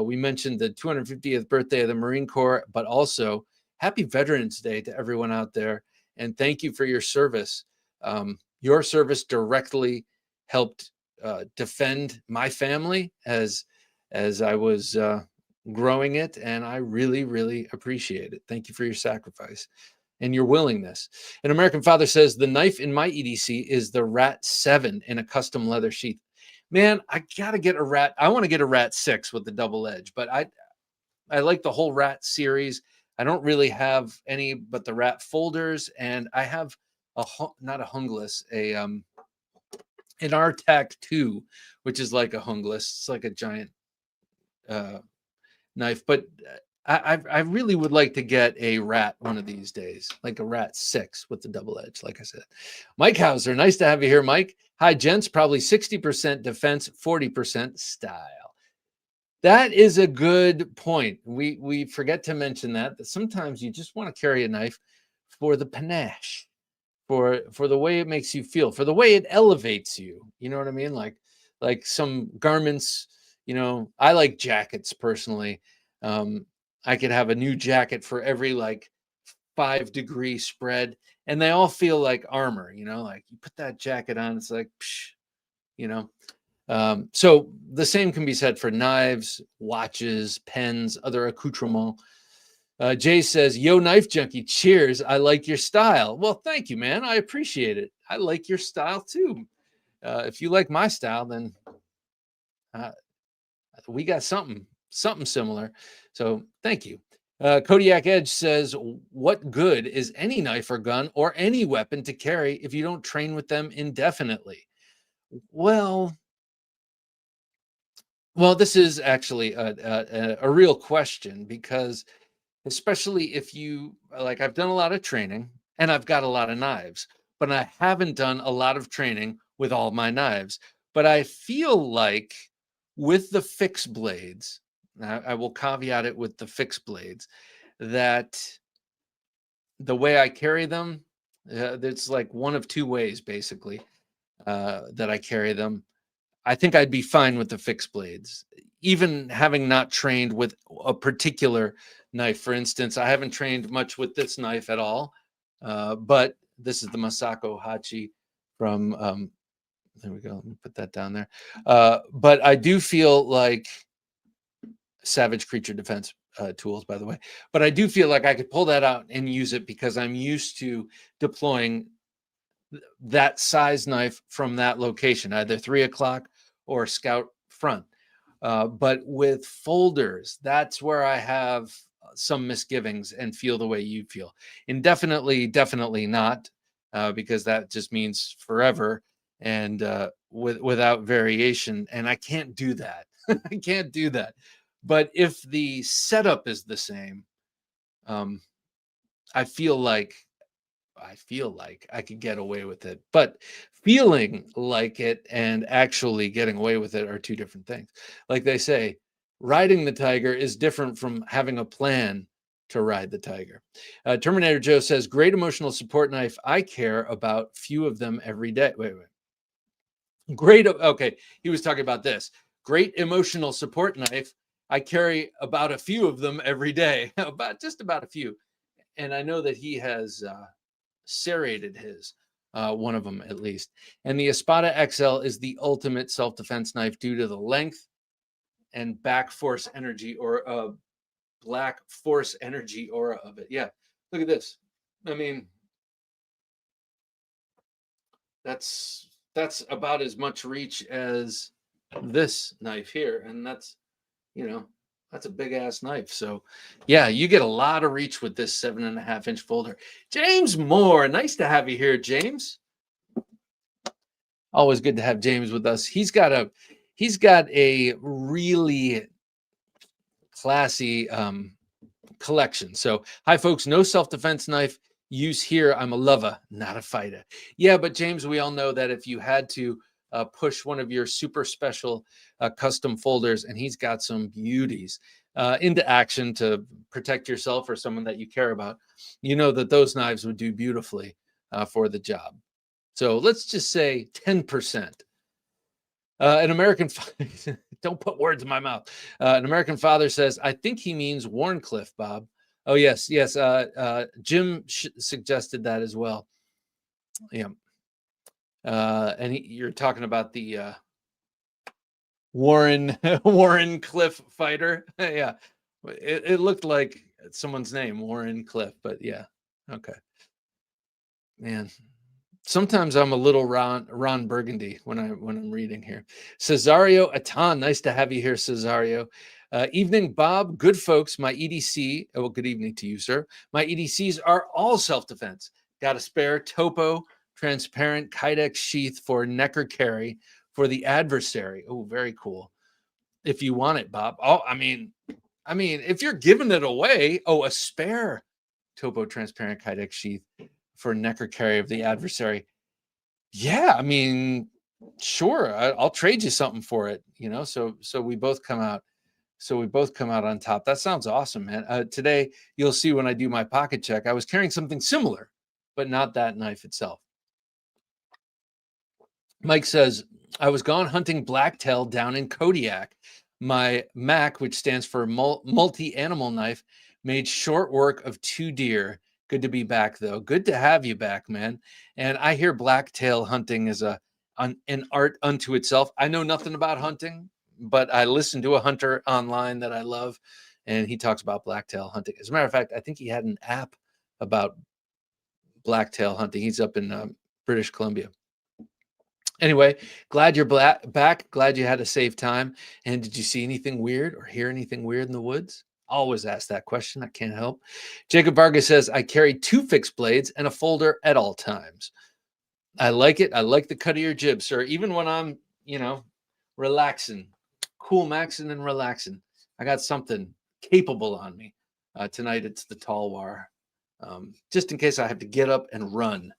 We mentioned the 250th birthday of the Marine Corps, but also happy Veterans Day to everyone out there. And thank you for your service. Your service directly helped defend my family as I was growing it, and I really, really appreciate it. Thank you for your sacrifice and your willingness. An American Father says, the knife in my EDC is the Rat 7 in a custom leather sheath. Man, I gotta get a Rat. I want to get a Rat 6 with the double edge, but I like the whole Rat series. I don't really have any but the Rat folders, and I have not a hungless, an RTAC 2, which is like a hungless. It's like a giant knife, but I really would like to get a Rat one of these days, like a Rat 6 with the double edge, like I said. Mike Hauser, nice to have you here, Mike. Hi, gents. Probably 60% defense, 40% style. That is a good point. We forget to mention that sometimes you just want to carry a knife for the panache, for the way it makes you feel, for the way it elevates you. You know what I mean? Like some garments, you know, I like jackets personally. I could have a new jacket for every like 5-degree spread, and they all feel like armor, you know, like you put that jacket on, it's like, psh, you know. So the same can be said for knives, watches, pens, other accoutrements. Jay says, yo, Knife Junkie, cheers. I like your style. Well, thank you, man. I appreciate it. I like your style too. If you like my style, then we got something similar. So thank you. Kodiak Edge says, what good is any knife or gun or any weapon to carry if you don't train with them indefinitely? Well, this is actually a real question, because especially if you, like, I've done a lot of training and I've got a lot of knives, but I haven't done a lot of training with all my knives. But I feel like with the fixed blades, I will caveat it with the fixed blades, that the way I carry them, there's like one of two ways basically that I carry them. I think I'd be fine with the fixed blades, even having not trained with a particular knife. For instance, I haven't trained much with this knife at all, but this is the Masako Hachi from, there we go. Let me put that down there. But I do feel like Savage Creature Defense tools, by the way, but I do feel like I could pull that out and use it because I'm used to deploying that size knife from that location, either 3 o'clock or scout front. But with folders, that's where I have some misgivings and feel the way you feel. Indefinitely, definitely not, because that just means forever and without variation. And I can't do that. I can't do that. But if the setup is the same, I feel like I could get away with it. But feeling like it and actually getting away with it are two different things. Like they say, riding the tiger is different from having a plan to ride the tiger. Terminator Joe says, great emotional support knife. I care about few of them every day. Wait. Great. Okay. He was talking about this. great emotional support knife. I carry about a few of them every day, just about a few. And I know that he has serrated his, one of them at least. And the Espada XL is the ultimate self-defense knife due to the length and back force energy, or black force energy aura of it. Yeah, look at this. I mean, that's about as much reach as this knife here, and that's, you know, that's a big ass knife. So yeah, you get a lot of reach with this 7.5-inch folder. James Moore, nice to have you here, James. Always good to have James with us. He's got a really classy collection. So hi folks, no self-defense knife use here. I'm a lover, not a fighter. Yeah, but James, we all know that if you had to push one of your super special custom folders, and he's got some beauties into action to protect yourself or someone that you care about, you know that those knives would do beautifully for the job. So let's just say 10%. An American, don't put words in my mouth. An American father says, I think he means Warncliffe, Bob. Oh, yes, yes. Jim suggested that as well. Yeah. And you're talking about the Warren Cliff fighter. Yeah. It looked like someone's name, Warren Cliff, but yeah. Okay. Man. Sometimes I'm a little Ron Burgundy when I'm reading here. Cesario Atan, nice to have you here, Cesario. Evening, Bob. Good folks. My EDC. Oh, well, good evening to you, sir. My EDCs are all self-defense. Got a spare Topo transparent Kydex sheath for necker carry for the adversary. Oh, very cool. If you want it, Bob. Oh, I mean, if you're giving it away, a spare Topo transparent Kydex sheath for necker carry of the adversary. Yeah, I mean, sure, I'll trade you something for it, so we both come out on top. That sounds awesome, man. Today you'll see when I do my pocket check, I was carrying something similar, but not that knife itself. Mike says, I was gone hunting blacktail down in Kodiak. My MAC, which stands for multi-animal knife, made short work of 2 deer. Good to be back, though. Good to have you back, man. And I hear blacktail hunting is an art unto itself. I know nothing about hunting, but I listen to a hunter online that I love, and he talks about blacktail hunting. As a matter of fact, I think he had an app about blacktail hunting. He's up in British Columbia. Anyway, glad you're back. Glad you had a safe time. And did you see anything weird or hear anything weird in the woods? Always ask that question. I can't help. Jacob Vargas says, I carry 2 fixed blades and a folder at all times. I like it. I like the cut of your jib, sir. Even when I'm, relaxing, cool maxing and relaxing, I got something capable on me. Tonight, it's the Talwar. Just in case I have to get up and run,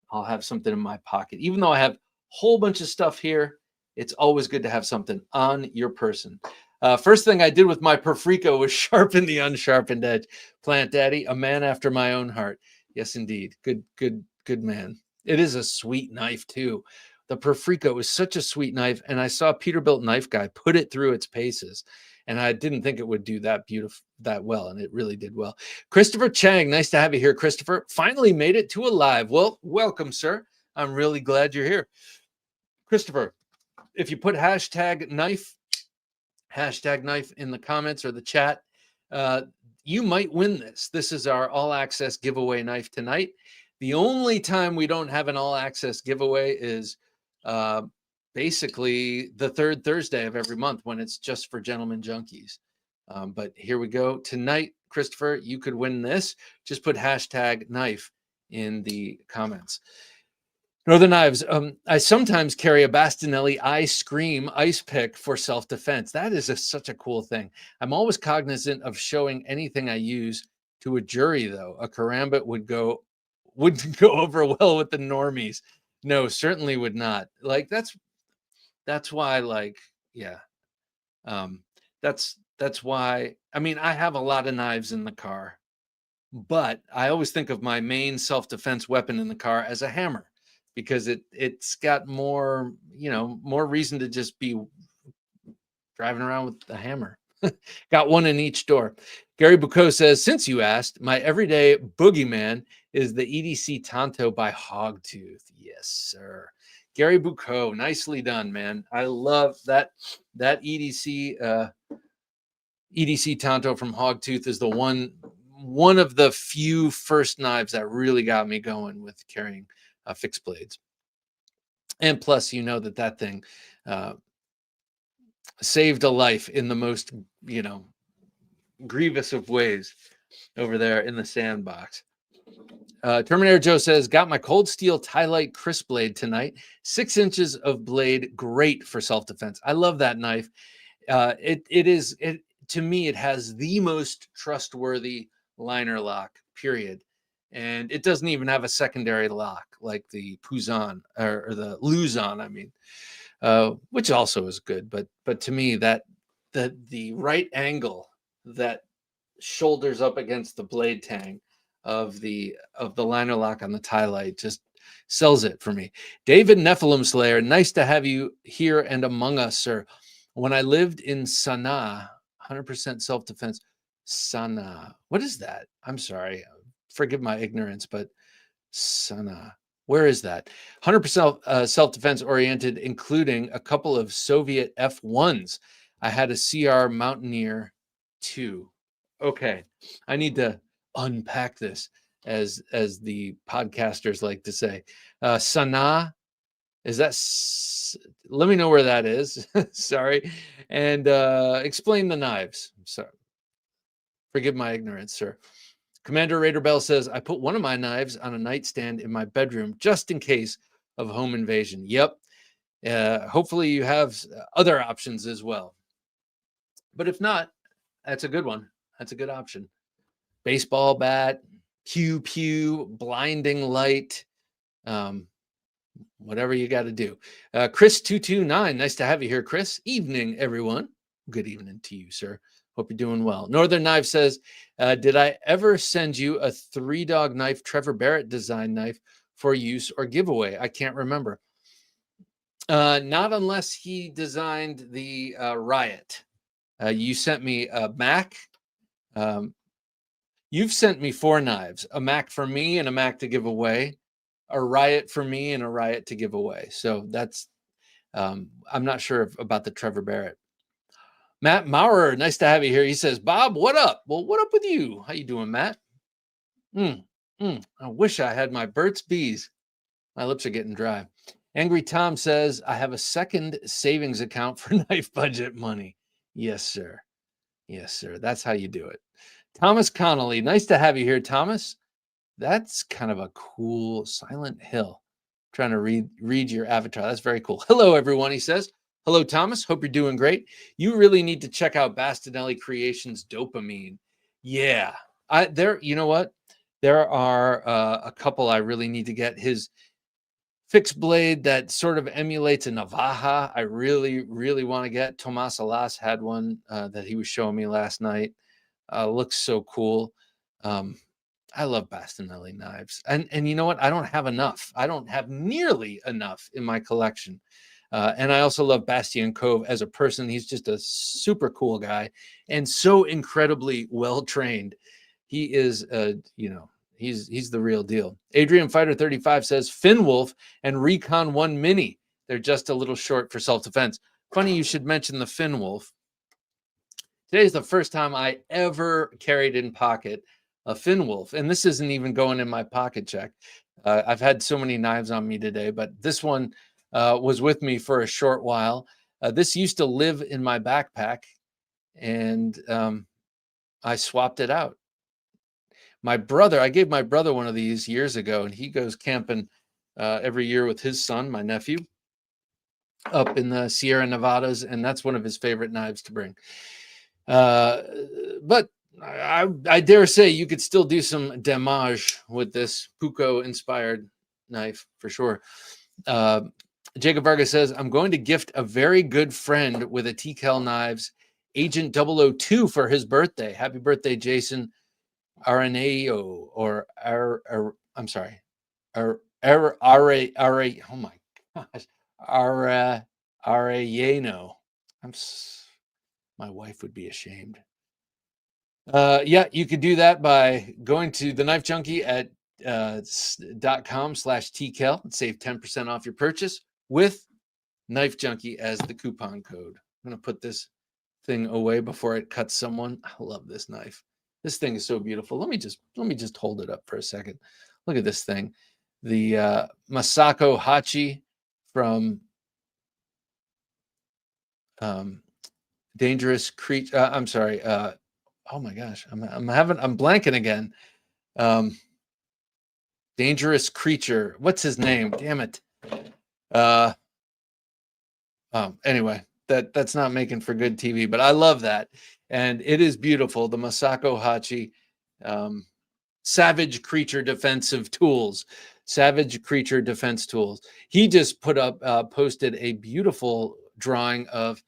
I'll have something in my pocket. Even though I have whole bunch of stuff here, it's always good to have something on your person. First thing I did with my Perfrico was sharpen the unsharpened edge. Plant Daddy, a man after my own heart. Yes, indeed. Good man. It is a sweet knife too. The Perfrico is such a sweet knife, and I saw Peterbilt Knife Guy put it through its paces, and I didn't think it would do that well, and it really did well. Christopher Chang, nice to have you here, Christopher. Finally made it to a live. Well, welcome, sir. I'm really glad you're here. Christopher, if you put hashtag knife in the comments or the chat, you might win this. This is our all-access giveaway knife tonight. The only time we don't have an all-access giveaway is basically the 3rd Thursday of every month, when it's just for gentlemen junkies. But here we go. Tonight, Christopher, you could win this. Just put hashtag knife in the comments. Northern Knives, I sometimes carry a Bastinelli I Scream ice pick for self-defense. That is such a cool thing. I'm always cognizant of showing anything I use to a jury, though. A karambit would go over well with the normies. No, certainly would not. Like that's why, like, yeah. That's why, I mean, I have a lot of knives in the car, but I always think of my main self-defense weapon in the car as a hammer, because it's got more, more reason to just be driving around with a hammer. Got one in each door. Gary Bucco says, since you asked, my everyday boogeyman is the EDC Tanto by Hogtooth. Yes, sir. Gary Bucco, nicely done, man. I love that EDC EDC Tanto from Hogtooth is the one of the few first knives that really got me going with carrying fixed blades. And plus, you know that thing saved a life in the most, grievous of ways over there in the sandbox. Terminator Joe says, got my cold steel Tylite crisp blade tonight. 6 inches of blade, great for self-defense. I love that knife. To me, it has the most trustworthy liner lock, period. And it doesn't even have a secondary lock like the Puzon or the Luzon, I mean, which also is good. But to me, that the right angle that shoulders up against the blade tang of the liner lock on the Tylite just sells it for me. David Nephilim Slayer, nice to have you here and among us, sir. When I lived in Sana'a, 100% self-defense. Sana'a, what is that? I'm sorry, forgive my ignorance, but Sana'a, where is that? 100% self-defense oriented, including a couple of Soviet F1s. I had a CR Mountaineer too. Okay, I need to unpack this, as the podcasters like to say. Sana'a, is that? Let me know where that is. Sorry, and explain the knives. Sorry, forgive my ignorance, sir. Commander Raider Bell says, I put one of my knives on a nightstand in my bedroom just in case of home invasion. Yep. Hopefully you have other options as well. But if not, that's a good one. That's a good option. Baseball bat, pew pew, blinding light, whatever you got to do. Chris229, nice to have you here, Chris. Evening, everyone. Good evening to you, sir. Hope you're doing well. Northern Knife says, did I ever send you a 3-dog knife, Trevor Barrett design knife for use or giveaway? I can't remember. Not unless he designed the Riot. You sent me a Mac. You've sent me 4 knives, a Mac for me and a Mac to give away, a Riot for me and a Riot to give away. So that's, I'm not sure about the Trevor Barrett. Matt Maurer, nice to have you here. He says, Bob, what up? Well, what up with you? How you doing, Matt? I wish I had my Burt's Bees. My lips are getting dry. Angry Tom says, I have a second savings account for knife budget money. Yes, sir. Yes, sir. That's how you do it. Thomas Connolly, nice to have you here, Thomas. That's kind of a cool Silent Hill. I'm trying to read your avatar. That's very cool. Hello, everyone, he says. Hello, Thomas. Hope you're doing great. You really need to check out Bastinelli Creations Dopamine. Yeah. You know what? There are a couple I really need to get. His fixed blade that sort of emulates a Navaja, I really, really want to get. Tomas Alas had one that he was showing me last night. Looks so cool. I love Bastinelli knives. And you know what? I don't have enough. I don't have nearly enough in my collection. And I also love Bastien Cove as a person. He's just a super cool guy and so incredibly well trained. He is, he's the real deal. Adrian Fighter 35 says Finwolf and Recon 1 Mini. They're just a little short for self-defense. Funny you should mention the Finwolf. Today's the first time I ever carried in pocket a Finwolf, and this isn't even going in my pocket check. I've had so many knives on me today, but this one was with me for a short while. This used to live in my backpack, and I swapped it out. I gave my brother one of these years ago, and he goes camping every year with his son, my nephew, up in the Sierra Nevadas, and that's one of his favorite knives to bring. But I dare say you could still do some damage with this Puko-inspired knife for sure. Jacob Vargas says, I'm going to gift a very good friend with a TKL Knives Agent 002 for his birthday. Happy birthday, Jason Araneo, or I'm sorry, oh my gosh, Arellano. My wife would be ashamed. Yeah, you could do that by going to the Knife Junkie at .com/tkel and save 10% off your purchase with Knife Junkie as the coupon code. I'm going to put this thing away before it cuts someone. I love this knife. This thing is so beautiful. Let me just hold it up for a second. Look at this thing. The Masako Hachi from Dangerous Creature. I'm sorry. Oh my gosh, I'm blanking again. Dangerous Creature. What's his name? Damn it. Anyway, that's not making for good TV, but I love that, and it is beautiful. The Masako Hachi, Savage Creature Defensive Tools. Savage Creature Defense Tools. He just posted a beautiful drawing of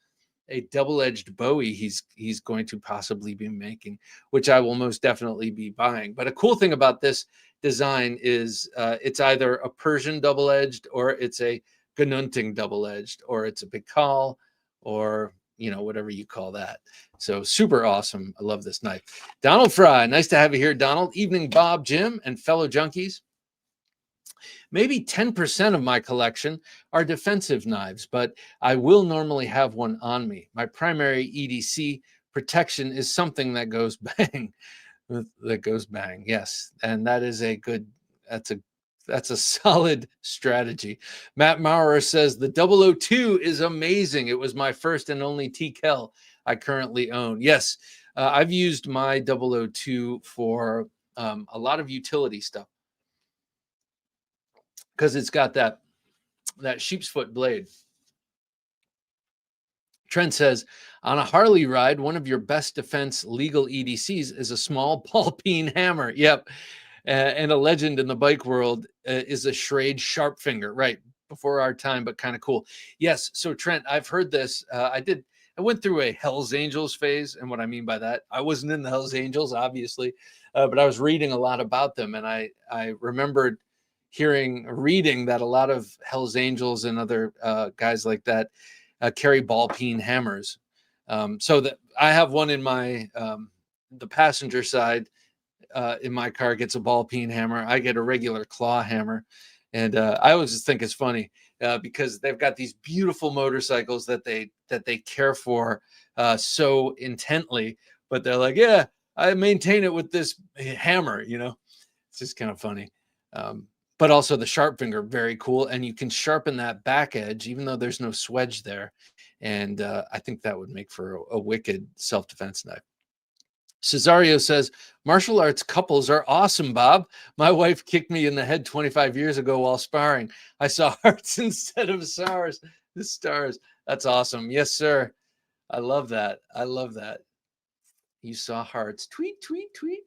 a double-edged Bowie he's going to possibly be making, which I will most definitely be buying. But a cool thing about this design is it's either a Persian double-edged, or it's a Gununting double-edged, or it's a Bikal, or whatever you call that. So super awesome. I love this knife. Donald Fry, nice to have you here, Donald. Evening, Bob, Jim, and fellow junkies. Maybe 10% of my collection are defensive knives, but I will normally have one on me. My primary EDC protection is something that goes bang. Yes. And that is that's a solid strategy. Matt Maurer says the 002 is amazing. It was my first and only TKL I currently own. Yes, I've used my 002 for a lot of utility stuff, because it's got that sheep's foot blade. Trent says, on a Harley ride, one of your best defense legal EDCs is a small ball peen hammer. Yep. And a legend in the bike world is a Schrade Sharpfinger. Right. Before our time, but kind of cool. Yes. So Trent, I've heard this. I went through a Hells Angels phase. And what I mean by that, I wasn't in the Hells Angels, obviously, but I was reading a lot about them. And I remembered reading that a lot of Hells Angels and other guys like that carry ball peen hammers. So that I have one in my the passenger side in my car gets a ball peen hammer. I get a regular claw hammer, and I always just think it's funny because they've got these beautiful motorcycles that they care for so intently, but they're like, yeah, I maintain it with this hammer. It's just kind of funny. But also the sharp finger, very cool. And you can sharpen that back edge, even though there's no swedge there. And I think that would make for a wicked self-defense knife. Cesario says, martial arts couples are awesome, Bob. My wife kicked me in the head 25 years ago while sparring. I saw hearts instead of stars. The stars. That's awesome. Yes, sir. I love that. I love that. You saw hearts. Tweet, tweet, tweet.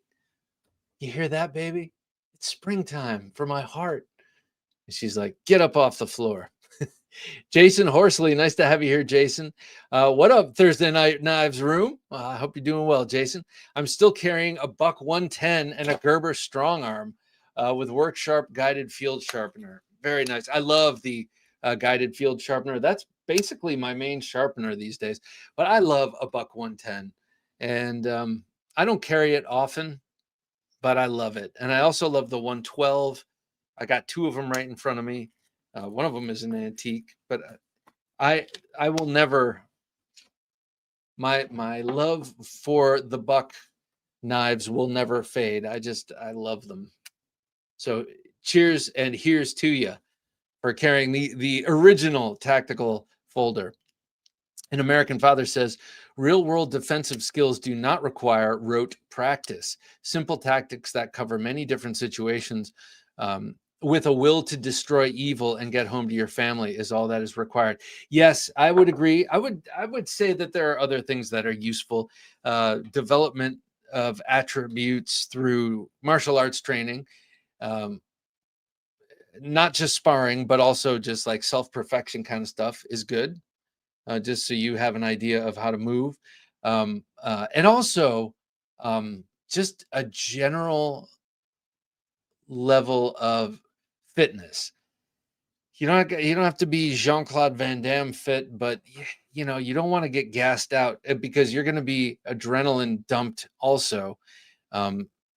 You hear that, baby? It's springtime for my heart. And she's like, get up off the floor. Jason Horsley, nice to have you here, Jason. What up, Thursday Night Knives Room? I hope you're doing well, Jason. I'm still carrying a Buck 110 and a Gerber Strong Arm with Work Sharp guided field sharpener. Very nice. I love the guided field sharpener. That's basically my main sharpener these days. But I love a Buck 110. And I don't carry it often, but I love it. And I also love the 112. I got two of them right in front of me. One of them is an antique, but I will never. My love for the Buck knives will never fade. I love them. So cheers and here's to you for carrying the original tactical folder. An American Father says, real-world defensive skills do not require rote practice. Simple tactics that cover many different situations with a will to destroy evil and get home to your family is all that is required. Yes, I would agree. I would say that there are other things that are useful. Development of attributes through martial arts training, not just sparring, but also just like self-perfection kind of stuff is good. Just so you have an idea of how to move. And also just a general level of fitness. You don't have to be Jean-Claude Van Damme fit, but you know, you don't want to get gassed out because you're going to be adrenaline dumped also.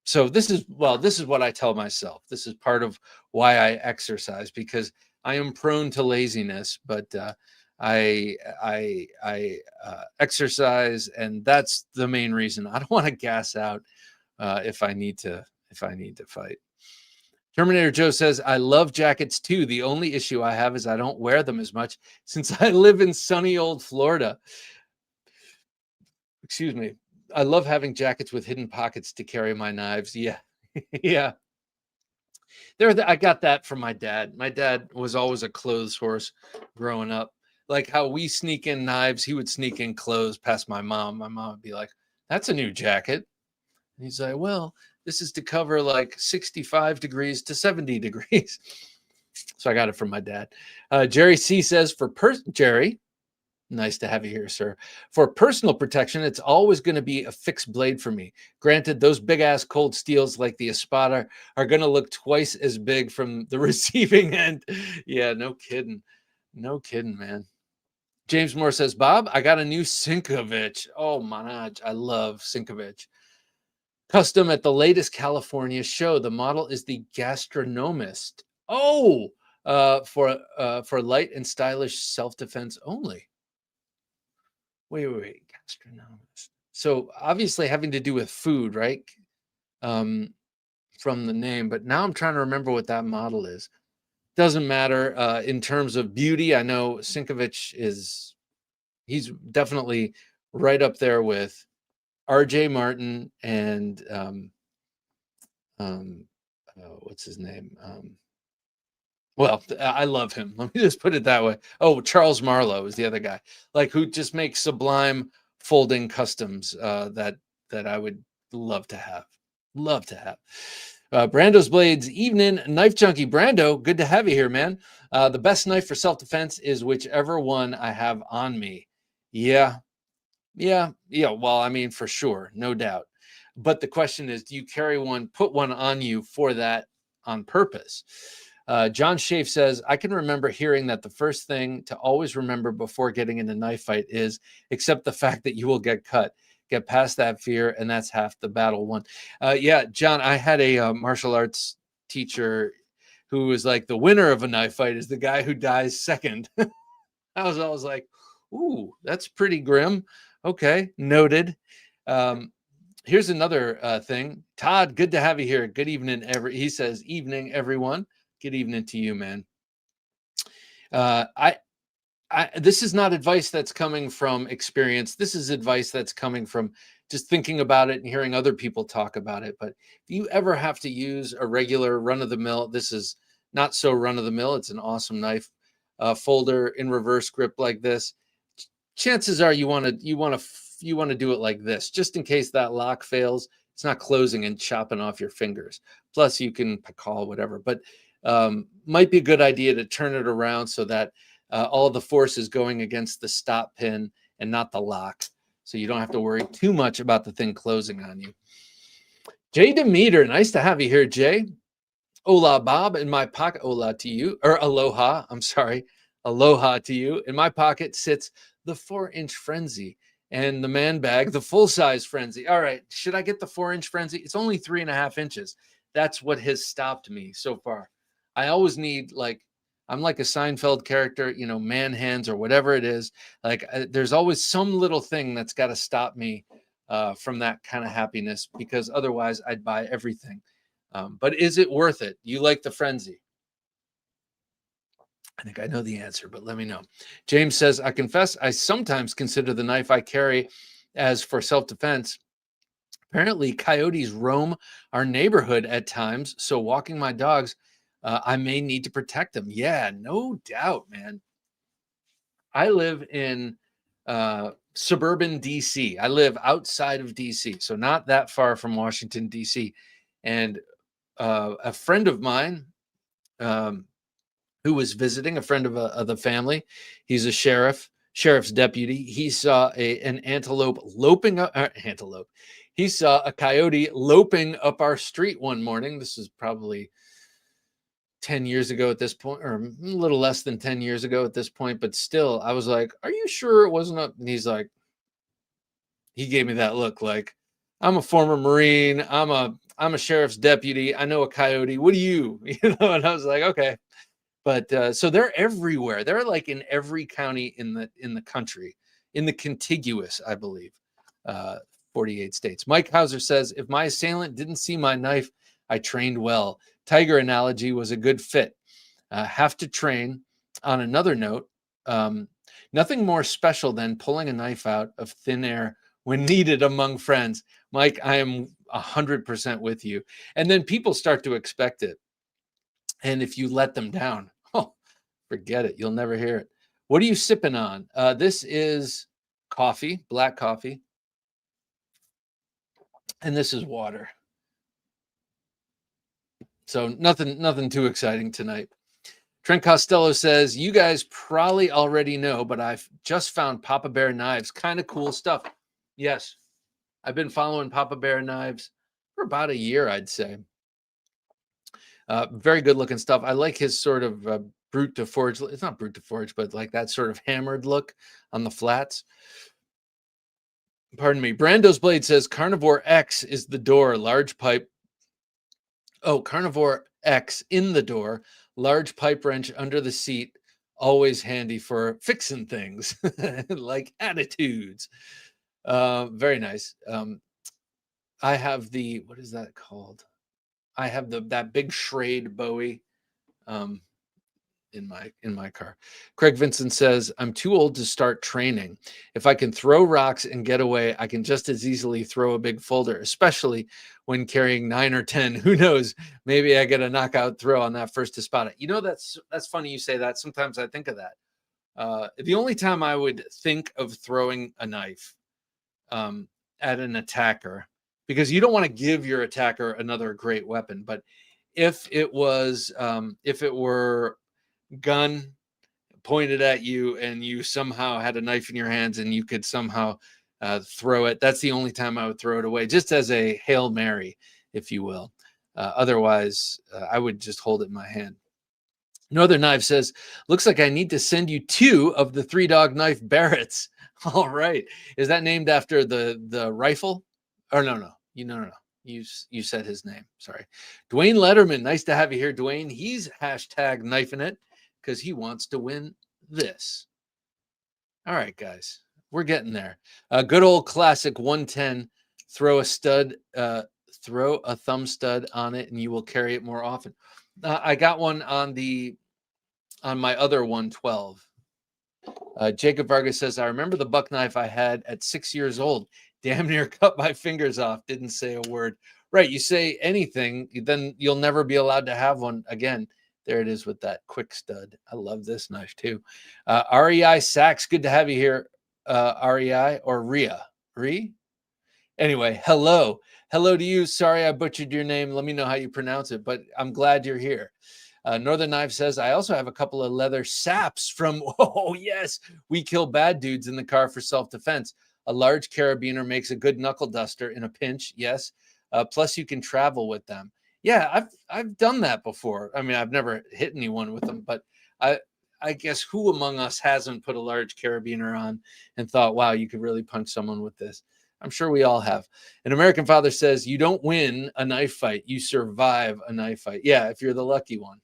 So this is what I tell myself. This is part of why I exercise, because I am prone to laziness, but I exercise, and that's the main reason. I don't want to gas out if I need to fight. Terminator Joe says, I love jackets too. The only issue I have is I don't wear them as much since I live in sunny old Florida. Excuse me. I love having jackets with hidden pockets to carry my knives. Yeah. Yeah. I got that from my dad. My dad was always a clothes horse growing up. Like how we sneak in knives, he would sneak in clothes past my mom. My mom would be like, that's a new jacket. And he's like, well, this is to cover like 65 degrees to 70 degrees. So I got it from my dad. Jerry C says, Jerry, nice to have you here, sir. For personal protection, it's always going to be a fixed blade for me. Granted, those big ass cold steels like the Espada are going to look twice as big from the receiving end. Yeah, no kidding. No kidding, man. James Moore says, Bob, I got a new Sinkovich. Oh, manaj. I love Sinkovich. Custom at the latest California show. The model is the Gastronomist. Oh, for light and stylish self-defense only. Wait. Gastronomist. So obviously having to do with food, right? From the name, but now I'm trying to remember what that model is. Doesn't matter. In terms of beauty, I know Sinkovich he's definitely right up there with R.J. Martin and what's his name? Well, I love him. Let me just put it that way. Oh, Charles Marlowe is the other guy, like who just makes sublime folding customs that I would love to have. Love to have. Brando's Blades, evening, Knife Junkie. Brando, good to have you here, man. The best knife for self-defense is whichever one I have on me. Yeah. Well, I mean, for sure, no doubt. But the question is, do you carry one, put one on you for that on purpose? John Schaaf says, I can remember hearing that the first thing to always remember before getting in a knife fight is accept the fact that you will get cut. Get past that fear, and that's half the battle won. Yeah, John, I had a martial arts teacher who was like, the winner of a knife fight is the guy who dies second. I was always like, ooh, that's pretty grim. Okay, noted. Here's another thing. Todd, good to have you here. Good evening, he says, evening, everyone. Good evening to you, man. This is not advice that's coming from experience. This is advice that's coming from just thinking about it and hearing other people talk about it. But if you ever have to use a regular run-of-the-mill, this is not so run-of-the-mill. It's an awesome knife folder in reverse grip like this. Chances are you want to do it like this, just in case that lock fails. It's not closing and chopping off your fingers. Plus, you can call whatever, but might be a good idea to turn it around so that all the force is going against the stop pin and not the lock. So you don't have to worry too much about the thing closing on you. Jay Demeter, nice to have you here, Jay. Hola, Bob. In my pocket, hola to you, or aloha. I'm sorry. Aloha to you. In my pocket sits the 4-inch Frenzy and the man bag, the full-size Frenzy. All right. Should I get the 4-inch Frenzy? It's only 3.5 inches. That's what has stopped me so far. I always need, like, I'm like a Seinfeld character, you know, man hands or whatever it is. Like there's always some little thing that's got to stop me from that kind of happiness, because otherwise I'd buy everything. But is it worth it? You like the Frenzy? I think I know the answer, but let me know. James says, I confess, I sometimes consider the knife I carry as for self-defense. Apparently, coyotes roam our neighborhood at times, so walking my dogs, I may need to protect them. Yeah, no doubt, man. I live in suburban DC. I live outside of DC, so not that far from Washington, DC. And a friend of mine who was visiting, a friend of the family, he's a sheriff's deputy. He saw an antelope loping up, antelope. He saw a coyote loping up our street one morning. This is probably 10 years ago at this point, or a little less than 10 years ago at this point, but still, I was like, are you sure it wasn't up? And he's like, he gave me that look like, I'm a former Marine. I'm a sheriff's deputy. I know a coyote. What do you, And I was like, okay. But so they're everywhere. They're like in every county in the country, in the contiguous, I believe, 48 states. Mike Hauser says, if my assailant didn't see my knife, I trained well. Tiger analogy was a good fit. Have to train. On another note, nothing more special than pulling a knife out of thin air when needed among friends. Mike, I am 100% with you. And then people start to expect it. And if you let them down, oh, forget it. You'll never hear it. What are you sipping on? This is coffee, black coffee. And this is water. So nothing too exciting tonight. Trent Costello says, you guys probably already know, but I've just found Papa Bear knives. Kind of cool stuff. Yes. I've been following Papa Bear knives for about a year, I'd say. Very good looking stuff. I like his sort of brute to forge. It's not brute to forge, but like that sort of hammered look on the flats. Pardon me. Brando's Blade says Carnivore X is the door, large pipe. Oh, Carnivore X in the door, large pipe wrench under the seat, always handy for fixing things like attitudes. Very nice. I have the, what is that called? I have that big Schrade Bowie in my car. Craig Vincent says, I'm too old to start training. If I can throw rocks and get away, I can just as easily throw a big folder, especially when carrying 9 or 10. Who knows? Maybe I get a knockout throw on that first to spot it. That's funny you say that. Sometimes I think of that. The only time I would think of throwing a knife at an attacker, because you don't want to give your attacker another great weapon, but if it were gun pointed at you and you somehow had a knife in your hands and you could somehow throw it, that's the only time I would throw it away, just as a Hail Mary, if you will. Otherwise, I would just hold it in my hand. Northern Knife says, looks like I need to send you 2 of the 3-dog knife Barretts. All right. Is that named after the rifle? Or no. No. You said his name. Sorry. Dwayne Letterman. Nice to have you here, Dwayne. He's hashtag knifing it because he wants to win this. All right, guys. We're getting there. Good old classic 110. Throw a thumb stud on it and you will carry it more often. I got one on my other 112. Jacob Vargas says, I remember the buck knife I had at 6 years old. Damn near cut my fingers off. Didn't say a word. Right. You say anything, then you'll never be allowed to have one again. There it is with that quick stud. I love this knife too. REI Sachs, good to have you here. REI or Rhea? Anyway, hello to you. Sorry I butchered your name. Let me know how you pronounce it, but I'm glad you're here. Northern Knife says, I also have a couple of leather saps from, oh yes, we kill bad dudes in the car for self-defense. A large carabiner makes a good knuckle duster in a pinch. Yes. Plus you can travel with them. Yeah, I've done that before. I mean, I've never hit anyone with them, but I guess who among us hasn't put a large carabiner on and thought, wow, you could really punch someone with this? I'm sure we all have. An American Father says, you don't win a knife fight. You survive a knife fight. Yeah, if you're the lucky one.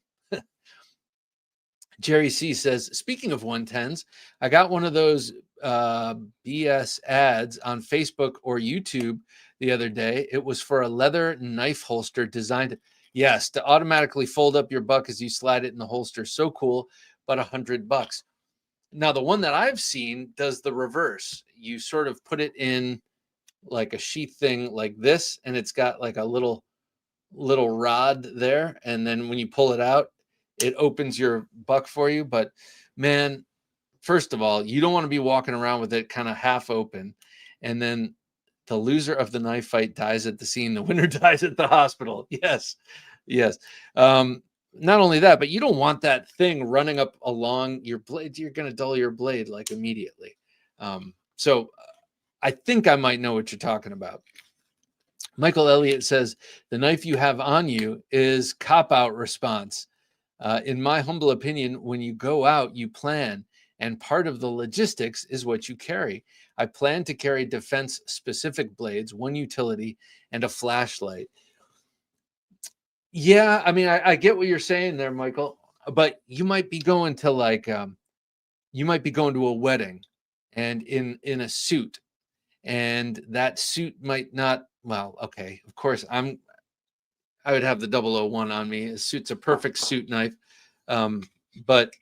Jerry C says, speaking of 110s, I got one of those BS ads on Facebook or YouTube the other day. It was for a leather knife holster designed, yes, to automatically fold up your buck as you slide it in the holster. So cool, but $100. Now, the one that I've seen does the reverse. You sort of put it in like a sheath thing like this, and it's got like a little rod there. And then when you pull it out, it opens your buck for you. But man, first of all, you don't want to be walking around with it kind of half open. And then the loser of the knife fight dies at the scene. The winner dies at the hospital. Yes. Not only that, but you don't want that thing running up along your blade. You're going to dull your blade like immediately. So I think I might know what you're talking about. Michael Elliott says, the knife you have on you is cop-out response. In my humble opinion, when you go out, you plan, and part of the logistics is what you carry. I plan to carry defense-specific blades, one utility, and a flashlight. Yeah, I mean, I get what you're saying there, Michael, but you might be going to you might be going to a wedding and in a suit, and that suit might not, well, okay, of course, I would have the 001 on me. A suit's a perfect suit knife. But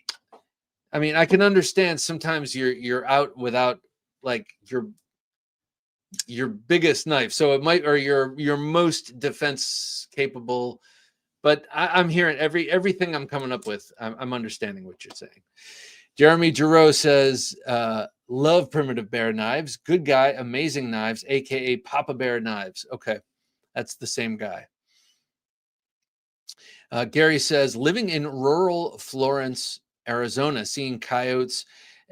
I mean, I can understand sometimes you're out without like your biggest knife. So it might, or your most defense capable. But I'm hearing everything I'm coming up with. I'm understanding what you're saying. Jeremy Giroux says, love Primitive Bear knives. Good guy, amazing knives, aka Papa Bear knives. Okay, that's the same guy. Gary says, living in rural Florence, Arizona, seeing coyotes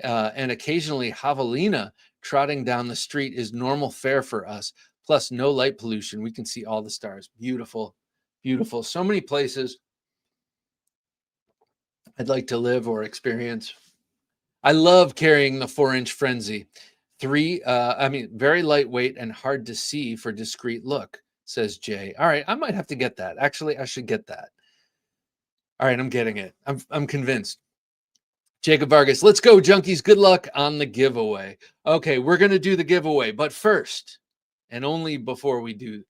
and occasionally javelina trotting down the street is normal fare for us. Plus, no light pollution. We can see all the stars. Beautiful, beautiful. So many places I'd like to live or experience. I love carrying the 4-inch Frenzy. Very lightweight and hard to see for discreet look, says Jay. All right, I might have to get that. Actually, I should get that. All right, I'm getting it. I'm convinced. Jacob Vargas, let's go, junkies. Good luck on the giveaway. Okay, we're going to do the giveaway. But first, and only before we do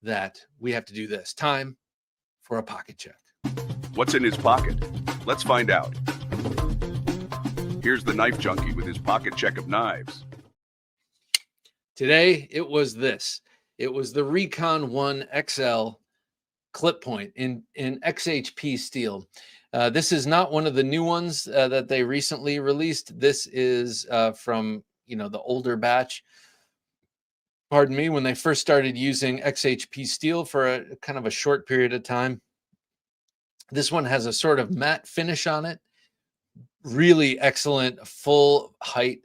that, we have to do this. Time for a pocket check. What's in his pocket? Let's find out. Here's the Knife Junkie with his pocket check of knives. Today, it was this. It was the Recon 1 XL clip point in XHP steel. This is not one of the new ones that they recently released. This is from the older batch. Pardon me, when they first started using XHP steel for a kind of a short period of time. This one has a sort of matte finish on it. Really excellent full height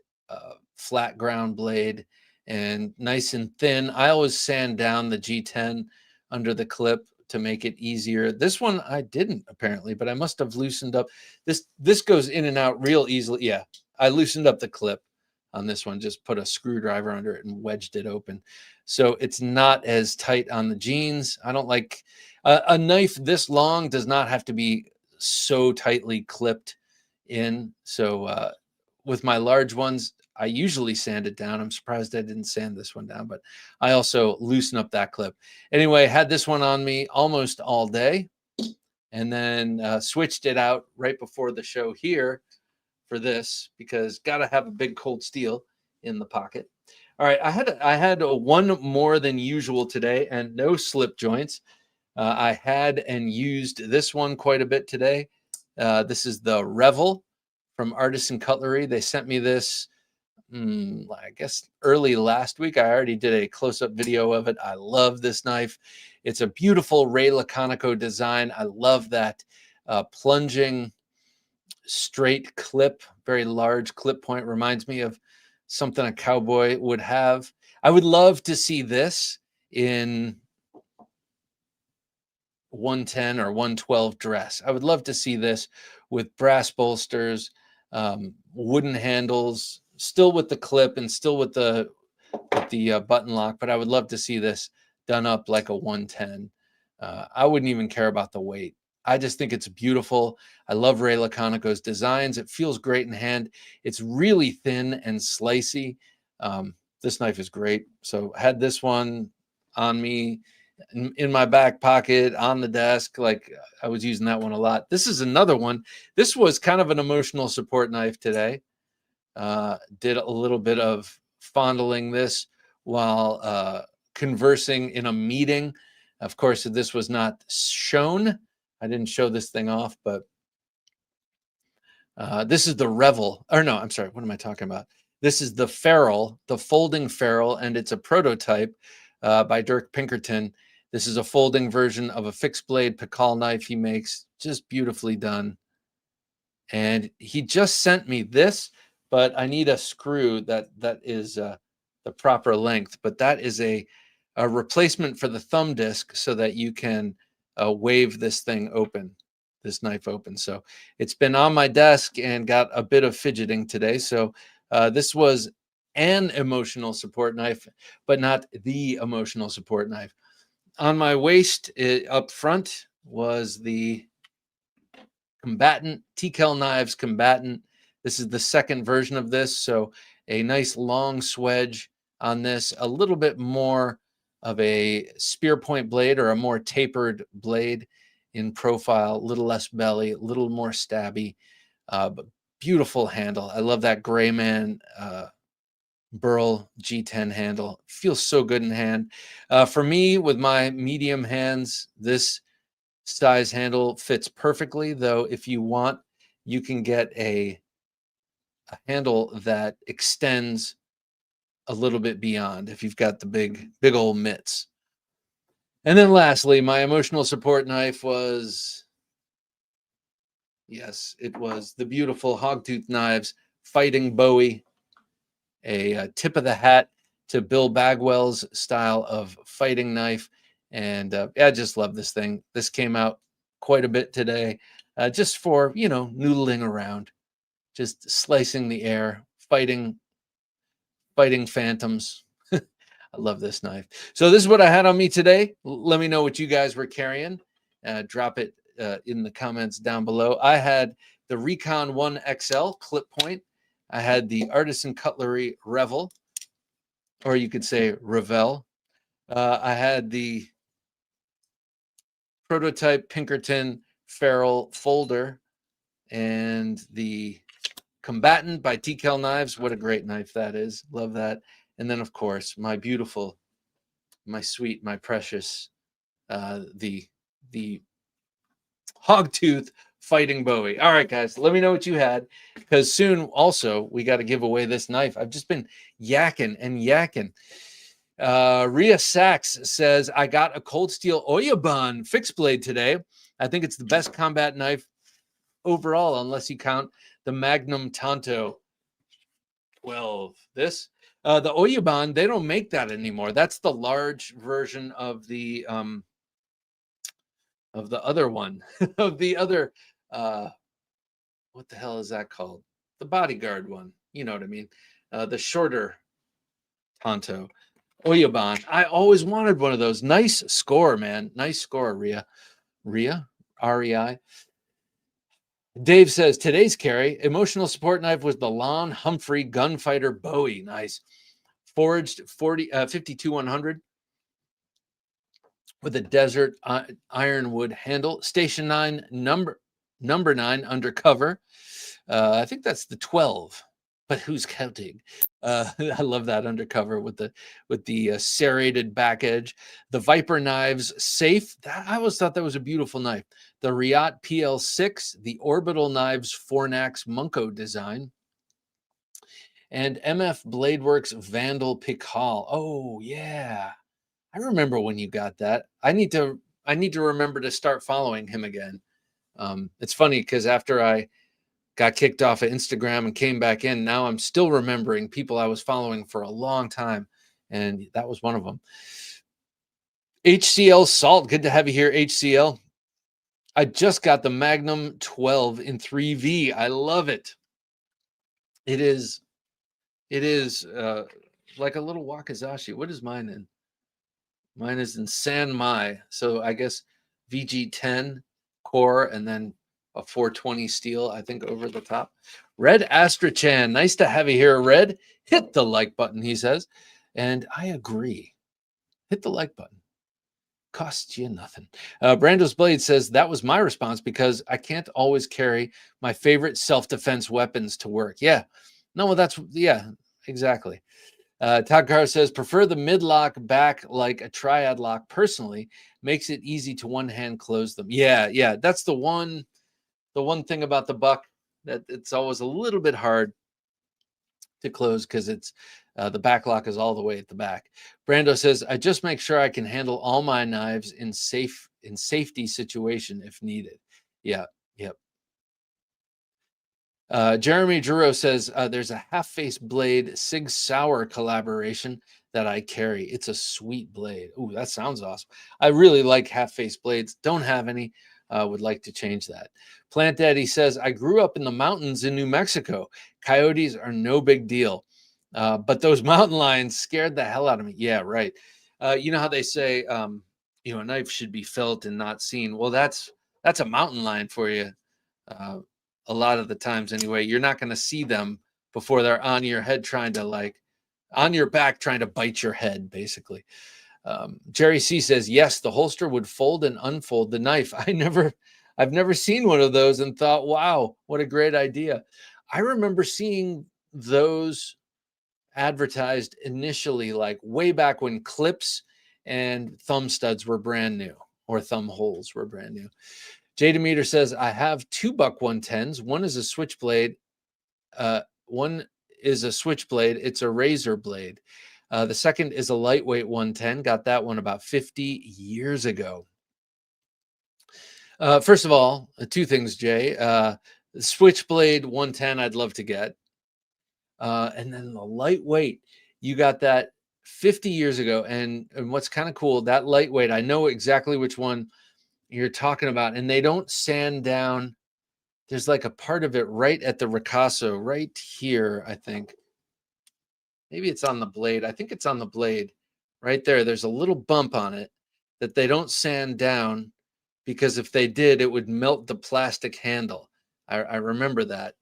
flat ground blade and nice and thin. I always sand down the G10 under the clip to make it easier. This one I didn't apparently, but I must have loosened up. This goes in and out real easily. Yeah, I loosened up the clip on this one, just put a screwdriver under it and wedged it open. So it's not as tight on the jeans. I don't like a knife this long does not have to be so tightly clipped in. So with my large ones, I usually sand it down. I'm surprised I didn't sand this one down, but I also loosen up that clip. Anyway, had this one on me almost all day and then switched it out right before the show here for this because got to have a big cold steel in the pocket. All right, I had one more than usual today and no slip joints. I had and used this one quite a bit today. This is the Revel from Artisan Cutlery. They sent me this I guess early last week. I already did a close-up video of it. I love this knife. It's a beautiful Ray Laconico design. I love that plunging straight clip, very large clip point. Reminds me of something a cowboy would have. I would love to see this in 110 or 112 dress. I would love to see this with brass bolsters, wooden handles, still with the clip and still with the button lock, but I would love to see this done up like a 110. I wouldn't even care about the weight. I just think it's beautiful. I love Ray Laconico's designs. It feels great in hand. It's really thin and slicey. This knife is great. So had this one on me in my back pocket on the desk. Like I was using that one a lot. This is another one. This was kind of an emotional support knife today. Did a little bit of fondling this while conversing in a meeting. Of course, this was not shown. I didn't show this thing off, but this is the Revel. Or no, I'm sorry. What am I talking about? This is the ferrule, the folding ferrule, and it's a prototype by Dirk Pinkerton. This is a folding version of a fixed blade Pikal knife he makes. Just beautifully done. And he just sent me this, but I need a screw that is the proper length. But that is a replacement for the thumb disc so that you can wave this thing open. knife open. So it's been on my desk and got a bit of fidgeting today. So this was an emotional support knife, but not the emotional support knife. On my waist up front was the Combatant, TKL Knives Combatant. This is the second version of this. So a nice long swedge on this, a little bit more of a spear point blade or a more tapered blade in profile, a little less belly, a little more stabby, but beautiful handle. I love that Gray Man Burl G10 handle. Feels so good in hand. For me, with my medium hands, this size handle fits perfectly, though if you want, you can get a handle that extends a little bit beyond if you've got the big old mitts. And then lastly, my emotional support knife was, yes, it was the beautiful Hogtooth Knives Fighting Bowie, a tip of the hat to Bill Bagwell's style of fighting knife. And I just love this thing. This came out quite a bit today, just for, noodling around, just slicing the air, fighting phantoms. I love this knife. So this is what I had on me today. Let me know what you guys were carrying. Drop it in the comments down below. I had the Recon 1 XL clip point. I had the Artisan Cutlery Revel, or you could say Revel. I had the Prototype Pinkerton Ferrule folder and the Combatant by TKL Knives. What a great knife that is. Love that. And then, of course, my beautiful, my sweet, my precious, the Hogtooth Fighting Bowie. All right, guys, let me know what you had, because soon also we got to give away this knife. I've just been yakking and yakking. Rhea Sachs says, I got a Cold Steel Oyabun fixed blade today. I think it's the best combat knife overall, unless you count the Magnum Tanto 12. This, the Oyabun, they don't make that anymore. That's the large version of the other one, of the other, what the hell is that called? The Bodyguard one. You know what I mean? The shorter Tanto. Oyabun. I always wanted one of those. Nice score, man. Nice score, Rhea. REI. Dave says, today's carry, emotional support knife was the Lon Humphrey Gunfighter Bowie. Nice. Forged 52-100 with a desert ironwood handle. Station 9, number 9 undercover. I think that's the 12. But who's counting? I love that undercover with the serrated back edge. The Viper Knives Safe. I always thought that was a beautiful knife. The Riot PL6, the Orbital Knives Fornax Munko design, and MF Bladeworks Vandal Pikal. Oh yeah, I remember when you got that. I need to remember to start following him again. It's funny because after I got kicked off of Instagram and came back in, now I'm still remembering people I was following for a long time, and that was one of them. HCL Salt, good to have you here, HCL. I just got the Magnum 12 in 3V. I love it. It is like a little Wakizashi. What is mine in? Mine is in San Mai. So I guess VG10 core and then a 420 steel, I think, over the top. Red Astrachan, nice to have you here, Red. Hit the like button, he says. And I agree. Hit the like button. Costs you nothing. Brando's Blade says, that was my response because I can't always carry my favorite self-defense weapons to work. Yeah. No, well, yeah, exactly. Todd Carr says, prefer the mid-lock back like a triad lock personally. Makes it easy to one-hand close them. Yeah. That's the one thing about the Buck, that it's always a little bit hard to close because it's the back lock is all the way at the back. Brando says, I just make sure I can handle all my knives in safety situation if needed. Yeah. Yep. Jeremy Giroux says, there's a half-face blade Sig Sauer collaboration that I carry. It's a sweet blade. Ooh, that sounds awesome. I really like half-face blades. Don't have any. would like to change that. Plant Daddy says, I grew up in the mountains in New Mexico. Coyotes are no big deal. But those mountain lions scared the hell out of me. Yeah, right. You know how they say, a knife should be felt and not seen. Well, that's a mountain lion for you. A lot of the times anyway, you're not going to see them before they're on your head on your back trying to bite your head, basically. Jerry C says, yes, the holster would fold and unfold the knife. I've never seen one of those and thought, wow, what a great idea. I remember seeing those advertised initially, like way back when clips and thumb studs were brand new, or thumb holes were brand new. Jay Demeter says, I have 2 buck 110s. One is a switchblade. One is a switchblade. It's a razor blade. The second is a lightweight 110. Got that one about 50 years ago. First of all, 2 things, Jay. The switchblade 110 I'd love to get. And then the lightweight, you got that 50 years ago. And what's kind of cool, that lightweight, I know exactly which one you're talking about, and they don't sand down. There's like a part of it right at the ricasso right here, I think. Maybe it's on the blade. I think it's on the blade right there. There's a little bump on it that they don't sand down, because if they did, it would melt the plastic handle. I remember that.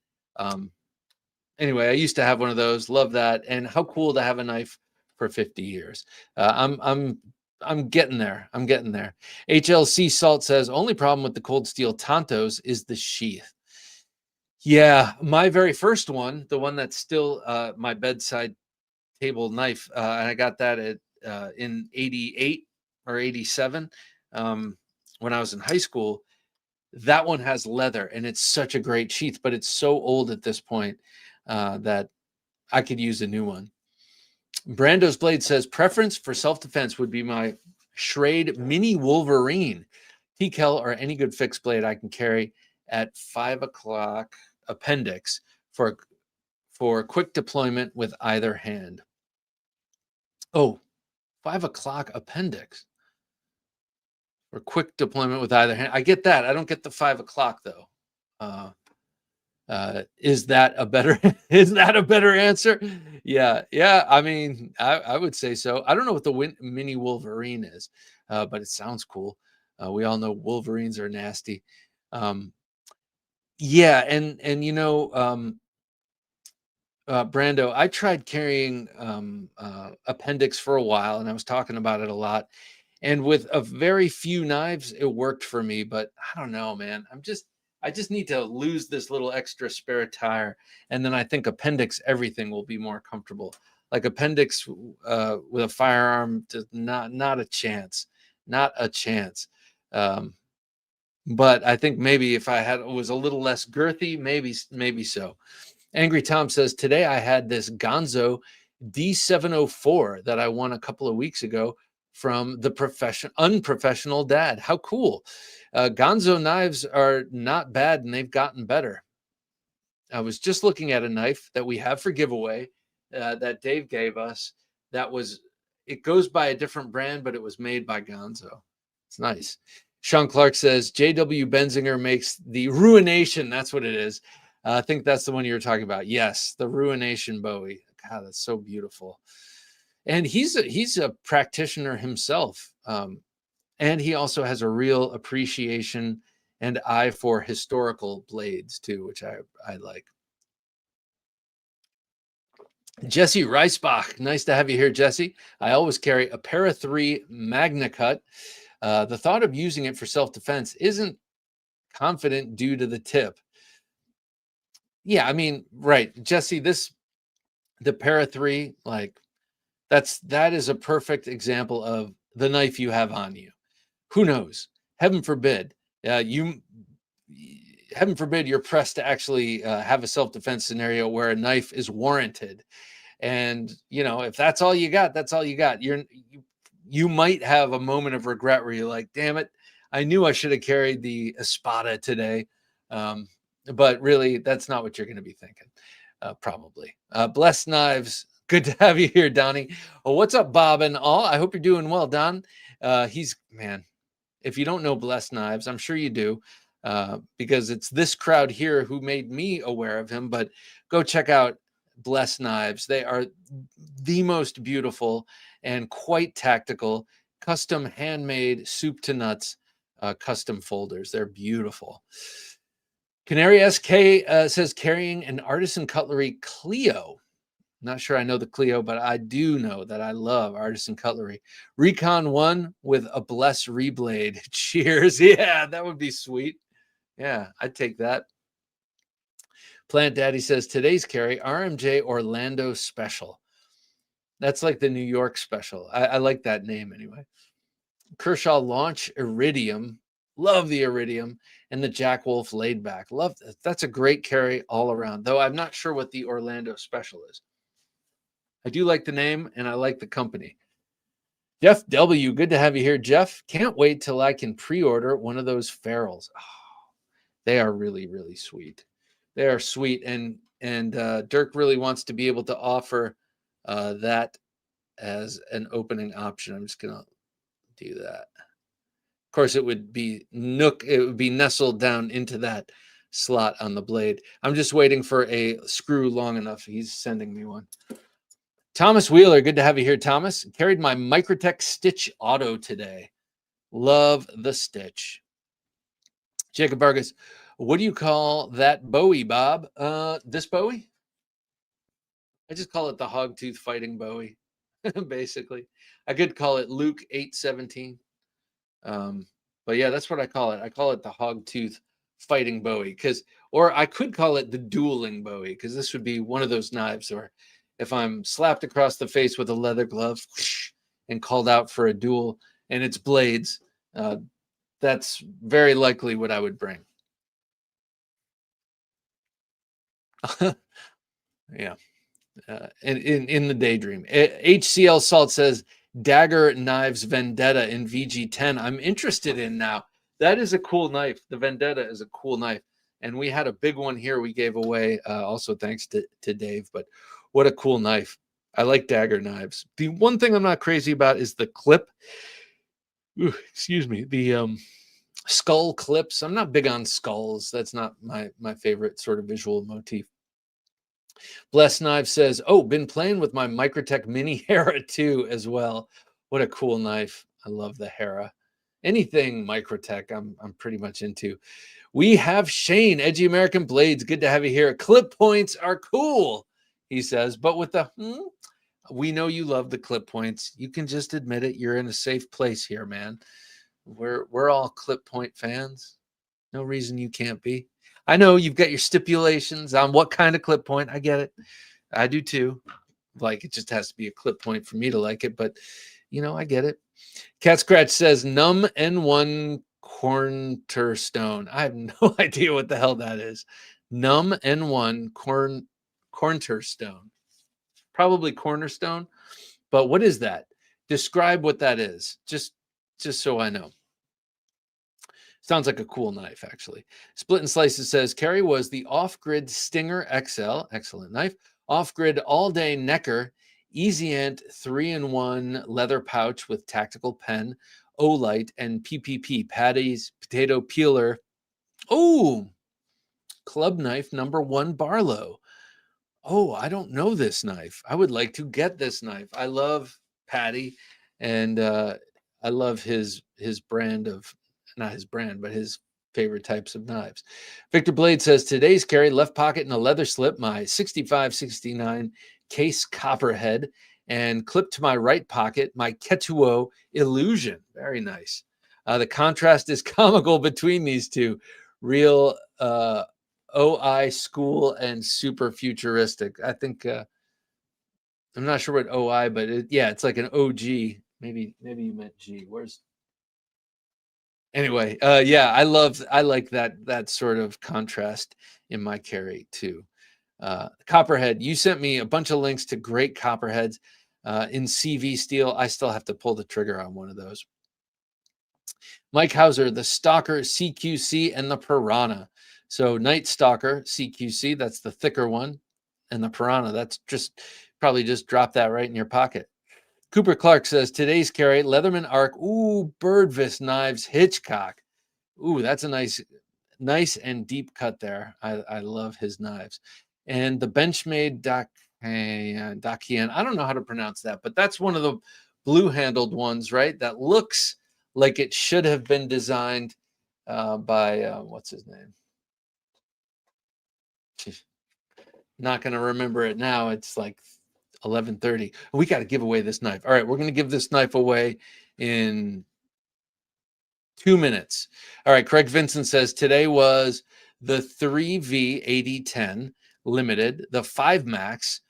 Anyway, I used to have one of those. Love that. And how cool to have a knife for 50 years. I'm getting there. I'm getting there. HLC Salt says, only problem with the Cold Steel Tontos is the sheath. Yeah, my very first one, the one that's still my bedside table knife, and I got that in 88 or 87 when I was in high school. That one has leather, and it's such a great sheath, but it's so old at this point that I could use a new one. Brando's Blade says, preference for self-defense would be my Schrade Mini Wolverine. T-Kel or any good fixed blade I can carry at 5 o'clock appendix for quick deployment with either hand. Oh, 5 o'clock appendix for quick deployment with either hand. I get that. I don't get the 5 o'clock though. Is that a better answer? Yeah. I mean, I would say so. I don't know what the Mini Wolverine is, but it sounds cool. We all know Wolverines are nasty. Yeah, and Brando, I tried carrying appendix for a while, and I was talking about it a lot. And with a very few knives, it worked for me. But I don't know, man. I just need to lose this little extra spare tire, and then I think appendix everything will be more comfortable. Like appendix with a firearm, just not a chance, not a chance. But I think maybe if it was a little less girthy, maybe so. Angry Tom says, today I had this Gonzo D704 that I won a couple of weeks ago from the unprofessional dad. How cool. Gonzo knives are not bad, and they've gotten better. I was just looking at a knife that we have for giveaway that Dave gave us. It goes by a different brand, but it was made by Gonzo. It's nice. Sean Clark says, J.W. Benzinger makes the Ruination. That's what it is. I think that's the one you were talking about. Yes, the Ruination Bowie. God, that's so beautiful. And he's a practitioner himself. And he also has a real appreciation and eye for historical blades too, which I like. Jesse Reisbach, nice to have you here, Jesse. I always carry a Para 3 Magna Cut. The thought of using it for self-defense isn't confident due to the tip. Yeah, I mean, right, Jesse, the Para 3, like that is a perfect example of the knife you have on you. Who knows? Heaven forbid, heaven forbid you're pressed to actually have a self-defense scenario where a knife is warranted. And, if that's all you got, that's all you got. You might have a moment of regret where you're like, damn it, I knew I should have carried the Espada today. But really, that's not what you're going to be thinking, probably. Blessed Knives, good to have you here, Donnie. Oh, what's up, Bob and all? I hope you're doing well, Don. If you don't know Blessed Knives, I'm sure you do, because it's this crowd here who made me aware of him. But go check out Blessed Knives. They are the most beautiful and quite tactical, custom handmade soup to nuts custom folders. They're beautiful. Canary SK says carrying an artisan cutlery Clio. Not sure I know the Clio, but I do know that I love artisan cutlery. Recon 1 with a Bless Reblade. Cheers. Yeah, that would be sweet. Yeah, I'd take that. Plant Daddy says today's carry RMJ Orlando Special. That's like the New York special. I like that name anyway. Kershaw Launch Iridium. Love the Iridium. And the Jack Wolf Laid Back. Love that. That's a great carry all around, though I'm not sure what the Orlando Special is. I do like the name and I like the company. Jeff W., good to have you here, Jeff. Can't wait till I can pre-order one of those ferals. Oh, they are really, really sweet. They are sweet, and Dirk really wants to be able to offer that as an opening option. I'm just gonna do that. Of course, it would be nestled down into that slot on the blade. I'm just waiting for a screw long enough. He's sending me one. Thomas Wheeler, good to have you here, Thomas. Carried my Microtech Stitch Auto today. Love the stitch. Jacob Vargas, what do you call that Bowie, Bob? This Bowie? I just call it the Hogtooth Fighting Bowie, basically. I could call it Luke 8:17. But yeah, that's what I call it. I call it the Hogtooth Fighting Bowie, or I could call it the Dueling Bowie, because this would be one of those knives where if I'm slapped across the face with a leather glove and called out for a duel and it's blades, that's very likely what I would bring. Yeah. In the daydream. HCL Salt says Dagger Knives Vendetta in VG10. I'm interested in now. That is a cool knife. The Vendetta is a cool knife. And we had a big one here we gave away, also thanks to Dave. But what a cool knife. I like Dagger knives. The one thing I'm not crazy about is the clip. Ooh, excuse me. The skull clips. I'm not big on skulls. That's not my favorite sort of visual motif. Blessed Knife says, oh, been playing with my Microtech Mini Hera too as well. What a cool knife. I love the Hera. Anything Microtech, I'm pretty much into. We have Shane, Edgy American Blades. Good to have you here. Clip points are cool, he says, but with the we know you love the clip points. You can just admit it. You're in a safe place here, man. We're all clip point fans. No reason you can't be. I know you've got your stipulations on what kind of clip point. I get it. I do too. Like, it just has to be a clip point for me to like it, but I get it. Cat Scratch says Num N1 Cornerstone. I have no idea what the hell that is. Num N1 Cornerstone. Probably Cornerstone, but what is that? Describe what that is, just so I know. Sounds like a cool knife, actually. Split and Slices says, Carrie was the off-grid Stinger XL, excellent knife, off-grid all-day Necker, Easy-Ant 3-in-1 leather pouch with tactical pen, Olight, and PPP, Patty's potato peeler. Oh, club knife number 1 Barlow. Oh, I don't know this knife. I would like to get this knife. I love Patty, and I love his brand of, not his brand, but his favorite types of knives. Victor Blade says, today's carry, left pocket in a leather slip, my 6569 case copperhead, and clipped to my right pocket, my Ketuo Illusion. Very nice. The contrast is comical between these two. Real OI school and super futuristic. I think I'm not sure what OI, but it's like an OG. Maybe you meant G. Anyway, I like that sort of contrast in my carry too. Copperhead, you sent me a bunch of links to great copperheads in CV steel. I still have to pull the trigger on one of those. Mike Hauser, the Stalker CQC and the Piranha. So Night Stalker CQC, that's the thicker one, and the Piranha, that's probably just drop that right in your pocket. Cooper Clark says, today's carry, Leatherman Arc, ooh, Birdvis Knives, Hitchcock. Ooh, that's a nice and deep cut there. I love his knives. And the Benchmade Dakian, I don't know how to pronounce that, but that's one of the blue-handled ones, right? That looks like it should have been designed by, what's his name? Not going to remember it now. It's like 11:30. We got to give away this knife. All right, we're going to give this knife away in 2 minutes. All right, Craig Vincent says today was the 3V 8010 limited, the 5 Max,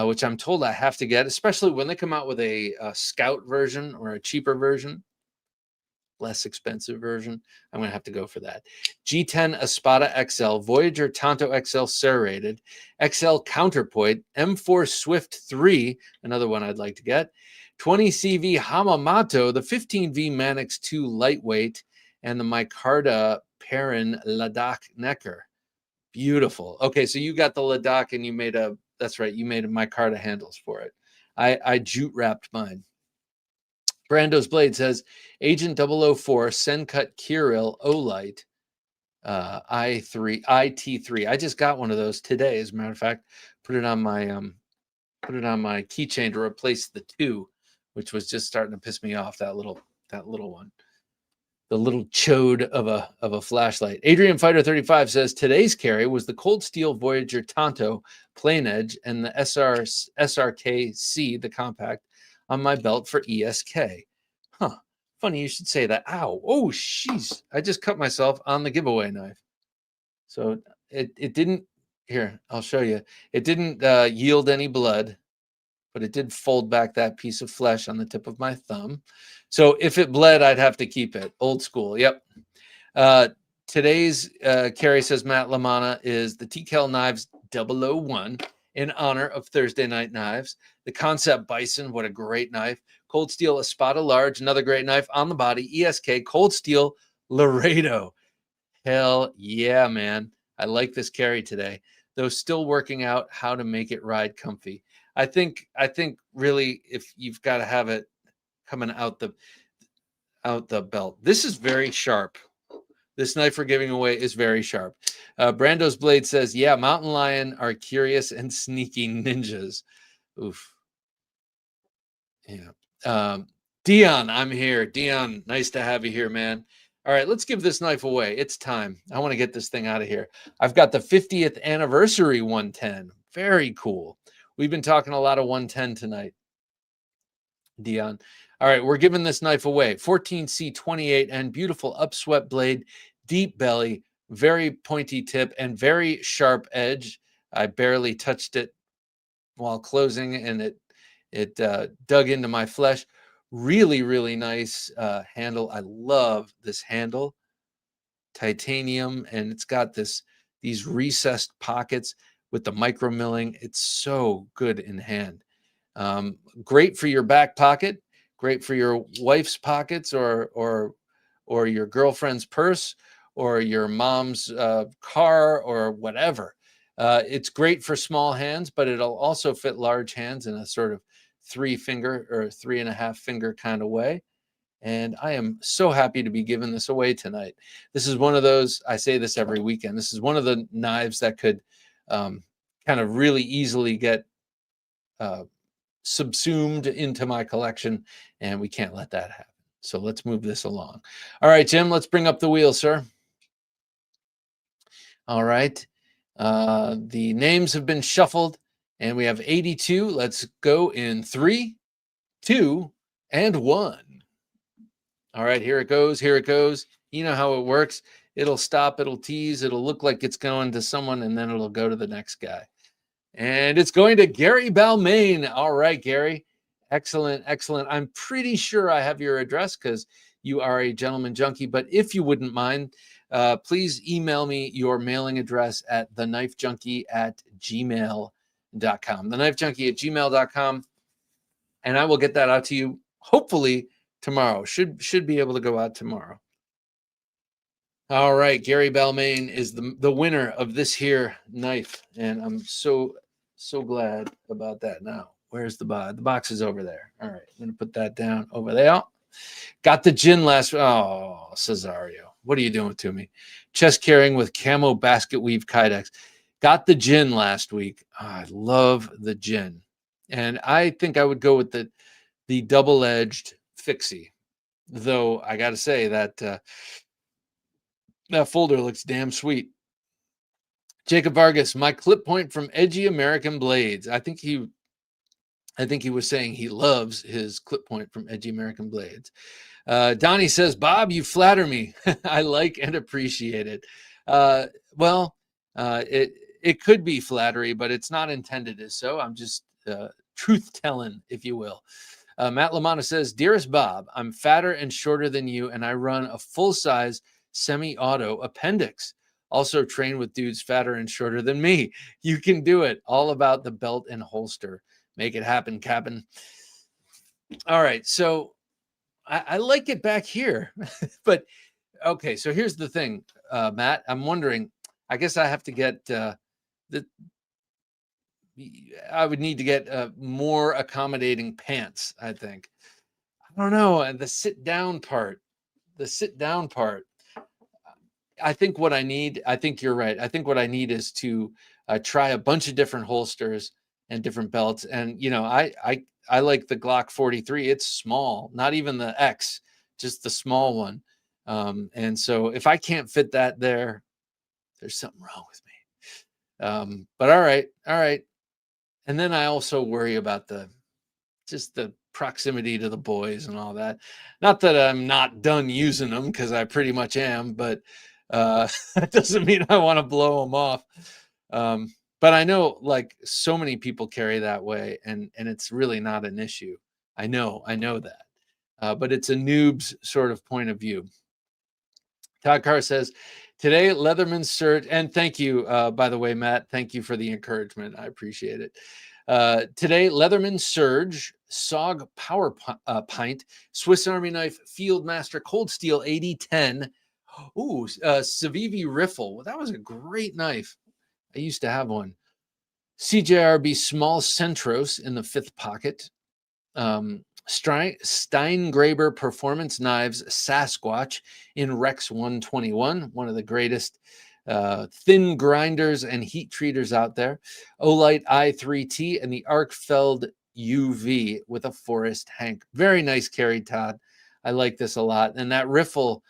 which I'm told I have to get, especially when they come out with a Scout version or a cheaper version, less expensive version. I'm going to have to go for that. G10 Espada XL, Voyager Tonto XL serrated, XL Counterpoint, M4 Swift 3, another one I'd like to get, 20CV Hamamoto, the 15V Manix 2 lightweight, and the Micarta Perrin Ladakh Necker. Beautiful. Okay, so you got the Ladakh and you made that's right, you made a Micarta handles for it. I jute wrapped mine. Brando's Blade says, Agent 004, Sencut Kirill Olight, IT3. I just got one of those today, as a matter of fact. Put it on my keychain to replace the 2, which was just starting to piss me off, that little one. The little chode of a flashlight. Adrian Fighter 35 says today's carry was the Cold Steel Voyager Tonto Plain Edge and the SRKC, the compact, on my belt for ESK. Huh. Funny you should say that. Ow. Oh, jeez. I just cut myself on the giveaway knife. So it didn't, here, I'll show you. It didn't yield any blood, but it did fold back that piece of flesh on the tip of my thumb. So if it bled, I'd have to keep it. Old school. Yep. Today's carry, says Matt Lamana, is the TKL Knives 001 in honor of Thursday Night Knives. The Concept Bison, what a great knife. Cold Steel Espada Large, another great knife on the body. ESK Cold Steel Laredo. Hell yeah, man. I like this carry today. Though still working out how to make it ride comfy. I think really, if you've got to have it coming out the belt. This is very sharp. This knife we're giving away is very sharp. Brando's Blade says, yeah, Mountain Lion are curious and sneaky ninjas. Oof. Yeah. Dion, I'm here. Dion, nice to have you here, man. All right, let's give this knife away. It's time. I want to get this thing out of here. I've got the 50th anniversary 110. Very cool. We've been talking a lot of 110 tonight, Dion. All right, we're giving this knife away. 14C28 and beautiful upswept blade, deep belly, very pointy tip, and very sharp edge. I barely touched it while closing, and it dug into my flesh. Really, really nice handle. I love this handle. Titanium, and it's got these recessed pockets with the micro milling. It's so good in hand. Great for your back pocket, great for your wife's pockets, or your girlfriend's purse, or your mom's car, or whatever. It's great for small hands, but it'll also fit large hands in a sort of 3-finger or 3.5-finger kind of way. And I am so happy to be giving this away tonight. This is one of those, I say this every weekend, this is one of the knives that could kind of really easily get subsumed into my collection, and we can't let that happen. So let's move this along. All right, Jim, let's bring up the wheel, sir. All right. The names have been shuffled, and we have 82. Let's go in 3, 2, and 1. All right, here it goes. Here it goes. You know how it works. It'll stop, it'll tease, it'll look like it's going to someone, and then it'll go to the next guy. And it's going to Gary Balmain. All right, Gary. Excellent, excellent. I'm pretty sure I have your address because you are a gentleman junkie. But if you wouldn't mind, please email me your mailing address at TheKnifeJunkie@gmail.com. TheKnifeJunkie@gmail.com. And I will get that out to you, hopefully, tomorrow. Should be able to go out tomorrow. All right, Gary Balmain is the winner of this here knife, and I'm so glad about that now. Where's the box? The box is over there. All right, I'm gonna put that down over there. Got the gin last. Oh, Cesario, what are you doing to me? Chest carrying with camo basket weave kydex. Got the gin last week. Oh, I love the gin, and I think I would go with the double-edged fixie. Though I got to say that that folder looks damn sweet. Jacob Vargas, my clip point from Edgy American Blades. I think he was saying he loves his clip point from Edgy American Blades. Donnie says, Bob, you flatter me. I like and appreciate it. It could be flattery, but it's not intended as so. I'm just truth telling, if you will. Matt Lamana says, Dearest Bob, I'm fatter and shorter than you, and I run a full-size semi-auto appendix. Also train with dudes fatter and shorter than me. You can do it. All about the belt and holster. Make it happen, Captain. All right, so I like it back here, but okay. So here's the thing, Matt. I'm wondering. I guess I have to get I would need to get more accommodating pants. I think. I don't know. The sit down part. The sit down part. I think what I need. I think you're right. I think what I need is to try a bunch of different holsters and different belts. And I like the Glock 43. It's small, not even the X, just the small one. And so if I can't fit that there, there's something wrong with me. But all right. And then I also worry about the proximity to the boys and all that. Not that I'm not done using them, because I pretty much am, but that doesn't mean I want to blow them off. But I know, like, so many people carry that way, and it's really not an issue. I know that. But it's a noob's sort of point of view. Todd Carr says, today, Leatherman Surge, and thank you, by the way, Matt, thank you for the encouragement. I appreciate it. Today, Leatherman Surge, SOG Power Pint, Swiss Army Knife Fieldmaster Cold Steel 8010. Ooh, Civivi Riffle. Well, that was a great knife. I used to have one. CJRB Small Centros in the 5th pocket. Steingraber Performance Knives Sasquatch in Rex 121, one of the greatest thin grinders and heat treaters out there. Olight I3T and the Arkfeld UV with a Forest Hank. Very nice carry, Todd. I like this a lot. And that riffle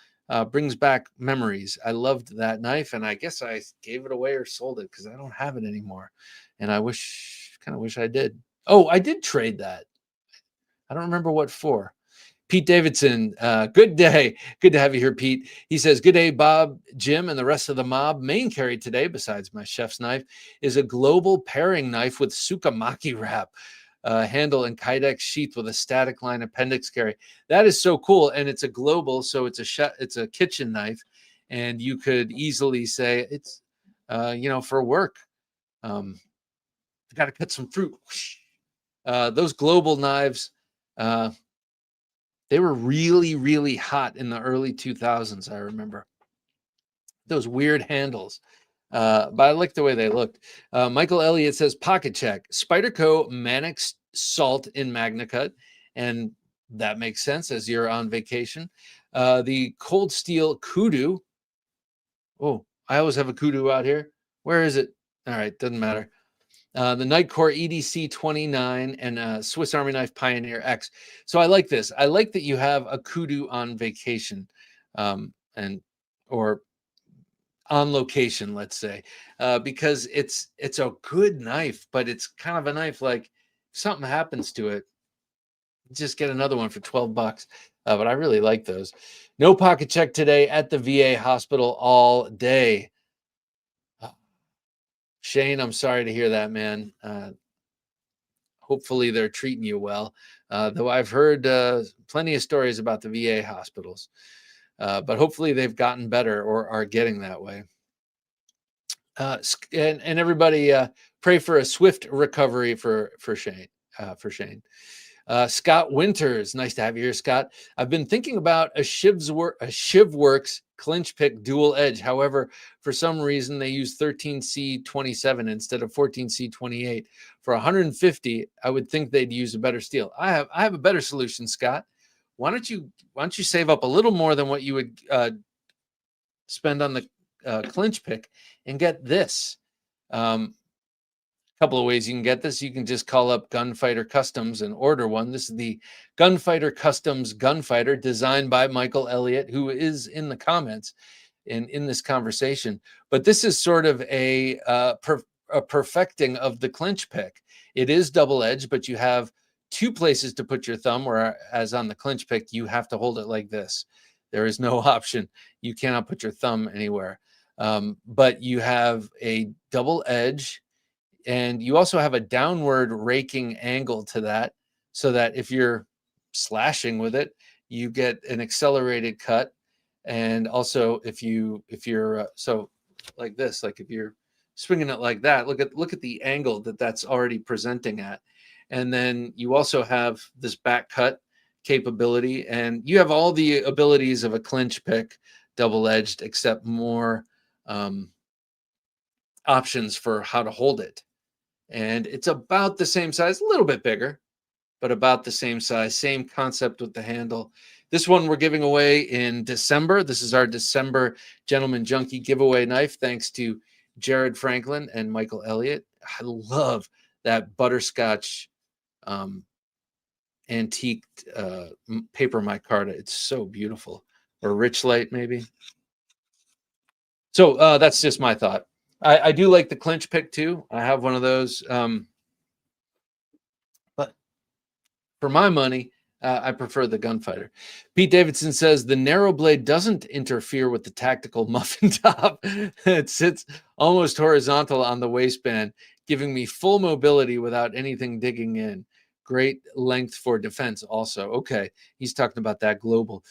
brings back memories. I loved that knife, and I guess I gave it away or sold it because I don't have it anymore. And I kind of wish I did. Oh, I did trade that. I don't remember what for. Pete Davidson, good day. Good to have you here, Pete. He says, good day, Bob, Jim, and the rest of the mob. Main carry today, besides my chef's knife, is a global paring knife with Sukamaki wrap, handle and kydex sheath with a static line appendix carry. That is so cool, and it's a global, so it's a kitchen knife, and you could easily say it's, for work. Got to cut some fruit. Those global knives. They were really, really hot in the early 2000s, I remember. Those weird handles. But I like the way they looked. Michael Elliott says, pocket check. Spyderco Mannix Salt in MagnaCut. And that makes sense as you're on vacation. The Cold Steel Kudu. Oh, I always have a Kudu out here. Where is it? All right, doesn't matter. The Nightcore EDC 29 and Swiss Army Knife Pioneer X. So I like this. I like that you have a Kudu on vacation, or on location, let's say, because it's a good knife, but it's kind of a knife like if something happens to it, just get another one for $12. But I really like those. No pocket check today at the VA hospital all day. Shane, I'm sorry to hear that, man. Hopefully they're treating you well. Though I've heard plenty of stories about the VA hospitals. But hopefully they've gotten better or are getting that way. And everybody pray for a swift recovery for Shane. Scott Winters, nice to have you here, Scott. I've been thinking about a ShivWorks clinch pick dual edge. However, for some reason they use 13C27 instead of 14C28. For 150, I would think they'd use a better steel. I have a better solution, Scott. Why don't you save up a little more than what you would spend on the clinch pick and get this? Couple of ways you can get this. You can just call up Gunfighter Customs and order one. This is the Gunfighter Customs Gunfighter designed by Michael Elliott, who is in the comments in this conversation. But this is sort of a perfecting of the clinch pick. It is double-edged, but you have two places to put your thumb, whereas on the clinch pick, you have to hold it like this. There is no option. You cannot put your thumb anywhere. But you have a double edge, and you also have a downward raking angle to that, so that if you're slashing with it, you get an accelerated cut. And also if you're so like this, like if you're swinging it like that, look at the angle that's already presenting at. And then you also have this back cut capability, and you have all the abilities of a clinch pick, double-edged, except more options for how to hold it. And it's about the same size, a little bit bigger, but about the same size, same concept with the handle. This one we're giving away in December. This is our December Gentleman Junkie giveaway knife, thanks to Jared Franklin and Michael Elliott. I love that butterscotch antique paper micarta. It's so beautiful. Or rich light, maybe. So that's just my thought. I do like the clinch pick too. I have one of those. But for my money, I prefer the Gunfighter. Pete Davidson says the narrow blade doesn't interfere with the tactical muffin top. It sits almost horizontal on the waistband, giving me full mobility without anything digging in. Great length for defense also. Okay, he's talking about that global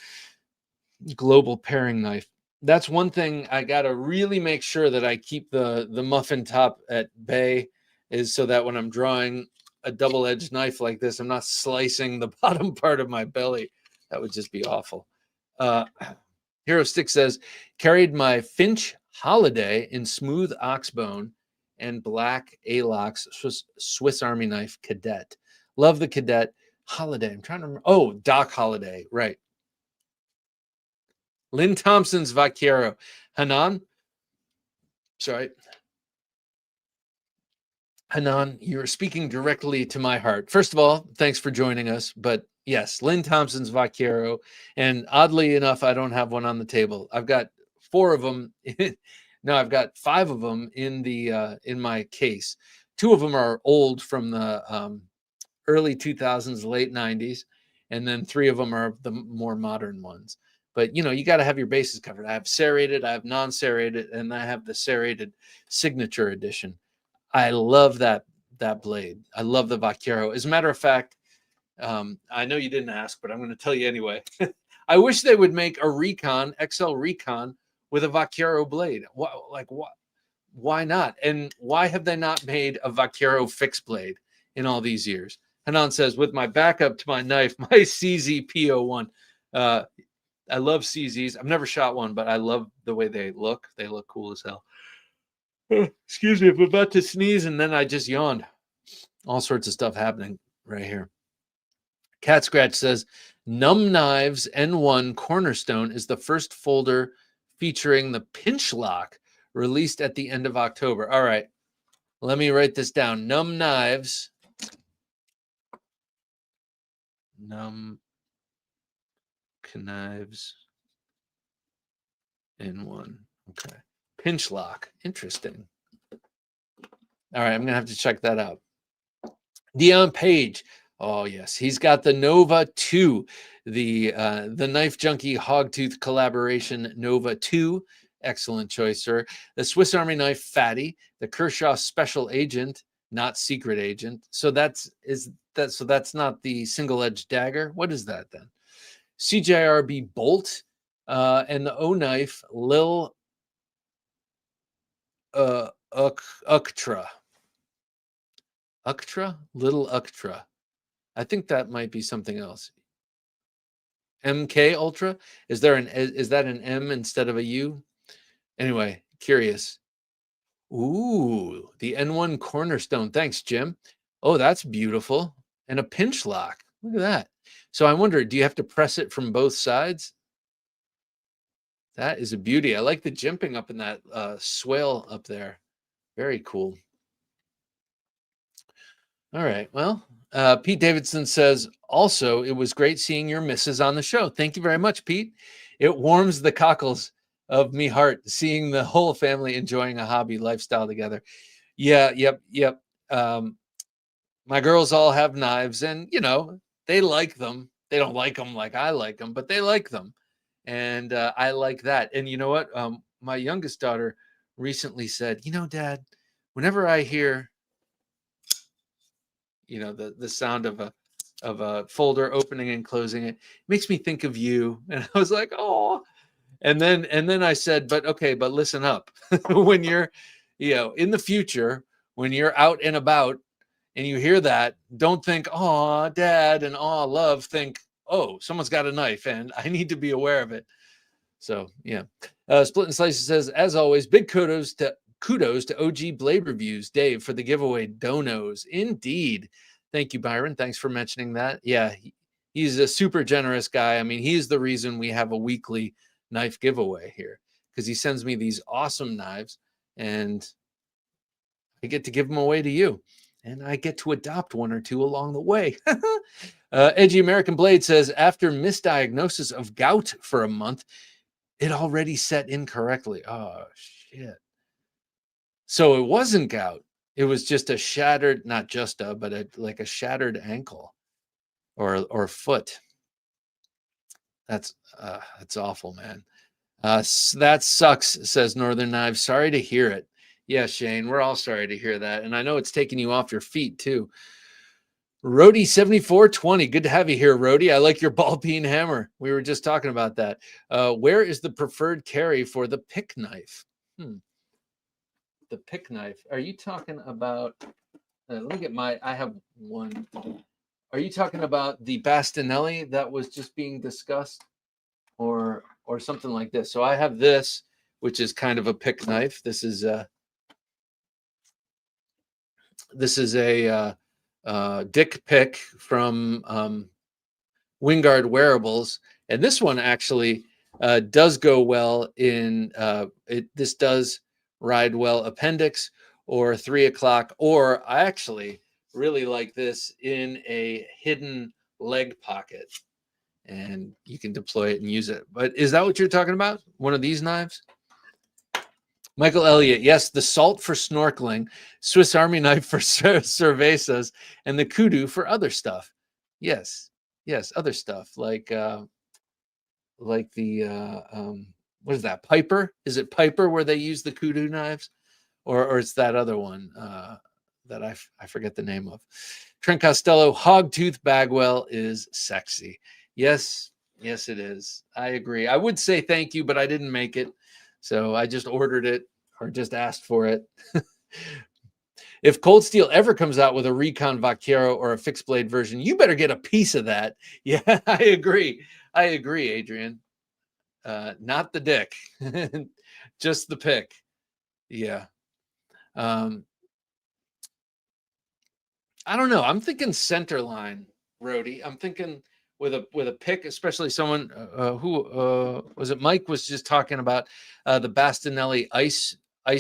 paring knife. That's one thing I got to really make sure that I keep the muffin top at bay, is so that when I'm drawing a double-edged knife like this, I'm not slicing the bottom part of my belly. That would just be awful. Hero Stick says, carried my Finch Holiday in smooth oxbone and black A-Locks Swiss Army knife Cadet. Love the Cadet. Holiday. I'm trying to remember. Oh, Doc Holiday. Right. Lynn Thompson's Vaquero. Hanan, sorry. Hanan, you're speaking directly to my heart. First of all, thanks for joining us. But yes, Lynn Thompson's Vaquero. And oddly enough, I don't have one on the table. I've got 4 of them. No, I've got 5 of them in my case. 2 of them are old from the early 2000s, late 90s. And then 3 of them are the more modern ones. But, you got to have your bases covered. I have serrated, I have non-serrated, and I have the serrated signature edition. I love that blade. I love the Vaquero. As a matter of fact, I know you didn't ask, but I'm going to tell you anyway. I wish they would make a Recon, XL Recon, with a Vaquero blade. Why not? And why have they not made a Vaquero fixed blade in all these years? Hanan says, with my backup to my knife, my CZ P01. I love CZs. I've never shot one, but I love the way they look. They look cool as hell. Excuse me, I'm about to sneeze, and then I just yawned. All sorts of stuff happening right here. Cat Scratch says, Numb Knives N1 Cornerstone is the first folder featuring the pinch lock released at the end of October. All right, let me write this down. Numb Knives. Numb Knives N1. Okay. Pinch lock. Interesting. All right, I'm gonna have to check that out. Dion Page. Oh yes, he's got the Nova 2, the Knife Junkie Hogtooth collaboration Nova 2. Excellent choice, sir. The Swiss Army Knife Fatty, the Kershaw Special Agent, not Secret Agent. So that's not the single-edged dagger. What is that then? CJRB Bolt, and the O Knife Lil Uctra. Little Uctra. I think that might be something else. MK Ultra? Is that an M instead of a U? Anyway, curious. Ooh, the N1 Cornerstone. Thanks, Jim. Oh, that's beautiful. And a pinch lock. Look at that. So I wonder, do you have to press it from both sides? That is a beauty. I like the jimping up in that swale up there. Very cool. All right. Well, Pete Davidson says, also, it was great seeing your missus on the show. Thank you very much, Pete. It warms the cockles of me heart seeing the whole family enjoying a hobby lifestyle together. Yeah, yep. My girls all have knives, and they like them. They don't like them like I like them, but they like them, and I like that. And you know what? My youngest daughter recently said, Dad, whenever I hear the sound of a folder opening and closing, it makes me think of you. And I was like, oh. And then I said, but listen up. When you're in the future, when you're out and about and you hear that, don't think, oh, Dad, and oh, love. Think, oh, someone's got a knife and I need to be aware of it. So yeah. Split and Slices says, as always, big kudos to OG Blade Reviews, Dave, for the giveaway donos. Indeed. Thank you, Byron. Thanks for mentioning that. Yeah, he's a super generous guy. I mean, he's the reason we have a weekly knife giveaway here, because he sends me these awesome knives and I get to give them away to you. And I get to adopt one or two along the way. Edgy American Blade says, after misdiagnosis of gout for a month, it already set incorrectly. Oh, shit. So it wasn't gout. It was just a shattered, not just a, but like a shattered ankle or foot. That's awful, man. That sucks, says Northern Knives. Sorry to hear it. Yeah, Shane, we're all sorry to hear that. And I know it's taking you off your feet too. Rody 7420. Good to have you here, Rody. I like your ball peen hammer. We were just talking about that. Where is the preferred carry for the pick knife? The pick knife. Are you talking about? Look at I have one. Are you talking about the Bastinelli that was just being discussed, or something like this? So I have this, which is kind of a pick knife. This is a Dick pick from Wingard Wearables, and this one actually does go well in this does ride well appendix or 3 o'clock, or I actually really like this in a hidden leg pocket, and you can deploy it and use it. But is that what you're talking about? One of these knives? Michael Elliott, yes, the Salt for snorkeling, Swiss Army knife for cervezas, and the kudu for other stuff. Yes, other stuff like the what is that, Piper? Is it Piper where they use the kudu knives, or it's that other one that I forget the name of. Trent Costello, Hogtooth Bagwell is sexy. Yes, it is. I agree. I would say thank you, but I didn't make it. So I just ordered it or just asked for it. If Cold Steel ever comes out with a Recon Vaquero or a fixed blade version, you better get a piece of that. Yeah, I agree, Adrian. Not the dick, just the pick. Yeah. I don't know. I'm thinking center line, Rody. I'm thinking with a pick, especially someone who was it? Mike was just talking about the Bastinelli ice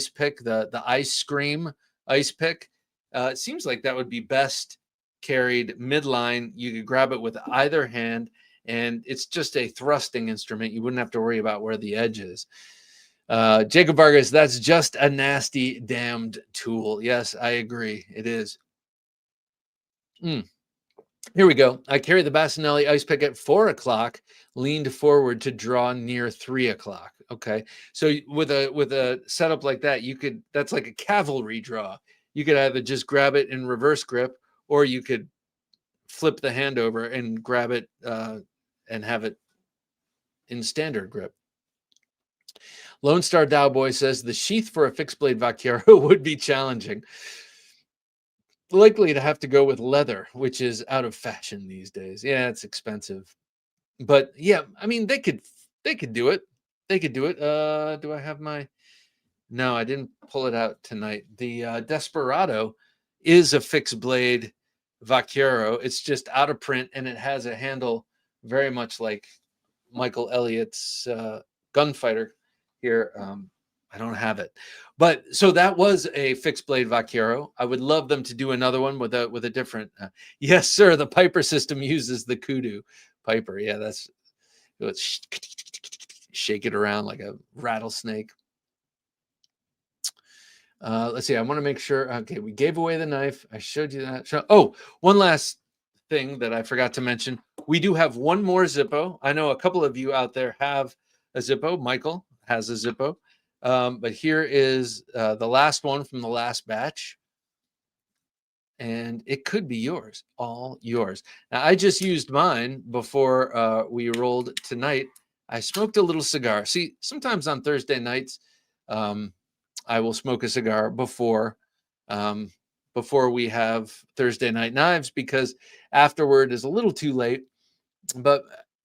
pick, the ice scream ice pick. It seems like that would be best carried midline. You could grab it with either hand, and it's just a thrusting instrument. You wouldn't have to worry about where the edge is. Jacob Vargas, that's just a nasty damned tool. Yes, I agree. It is. Here we go. I carry the Bastinelli ice pick at 4 o'clock, leaned forward to draw near 3 o'clock. Okay. So with a setup like that, that's like a cavalry draw. You could either just grab it in reverse grip, or you could flip the hand over and grab it and have it in standard grip. Lone Star Dowboy says the sheath for a fixed blade Vaquero would be challenging. likely to have to go with leather, which is out of fashion these days. Yeah, it's expensive. But yeah, I mean they could do it. They could do it. Do I have my No, I didn't pull it out tonight. The Desperado is a fixed blade vaquero. It's just out of print and it has a handle very much like Michael Elliott's gunfighter here. I don't have it, but so that was a fixed blade vaquero. I would love them to do another one with a different. Yes, sir. The Piper system uses the kudu Piper. Yeah, let's shake it around like a rattlesnake. Let's see. I want to make sure. Okay, we gave away the knife. I showed you that. Oh, one last thing that I forgot to mention. We do have one more Zippo. I know a couple of you out there have a Zippo. Michael has a Zippo. But here is the last one from the last batch. And it could be yours, all yours. Now, I just used mine before we rolled tonight. I smoked a little cigar. See, sometimes on Thursday nights, I will smoke a cigar before we have Thursday Night Knives because afterward is a little too late. But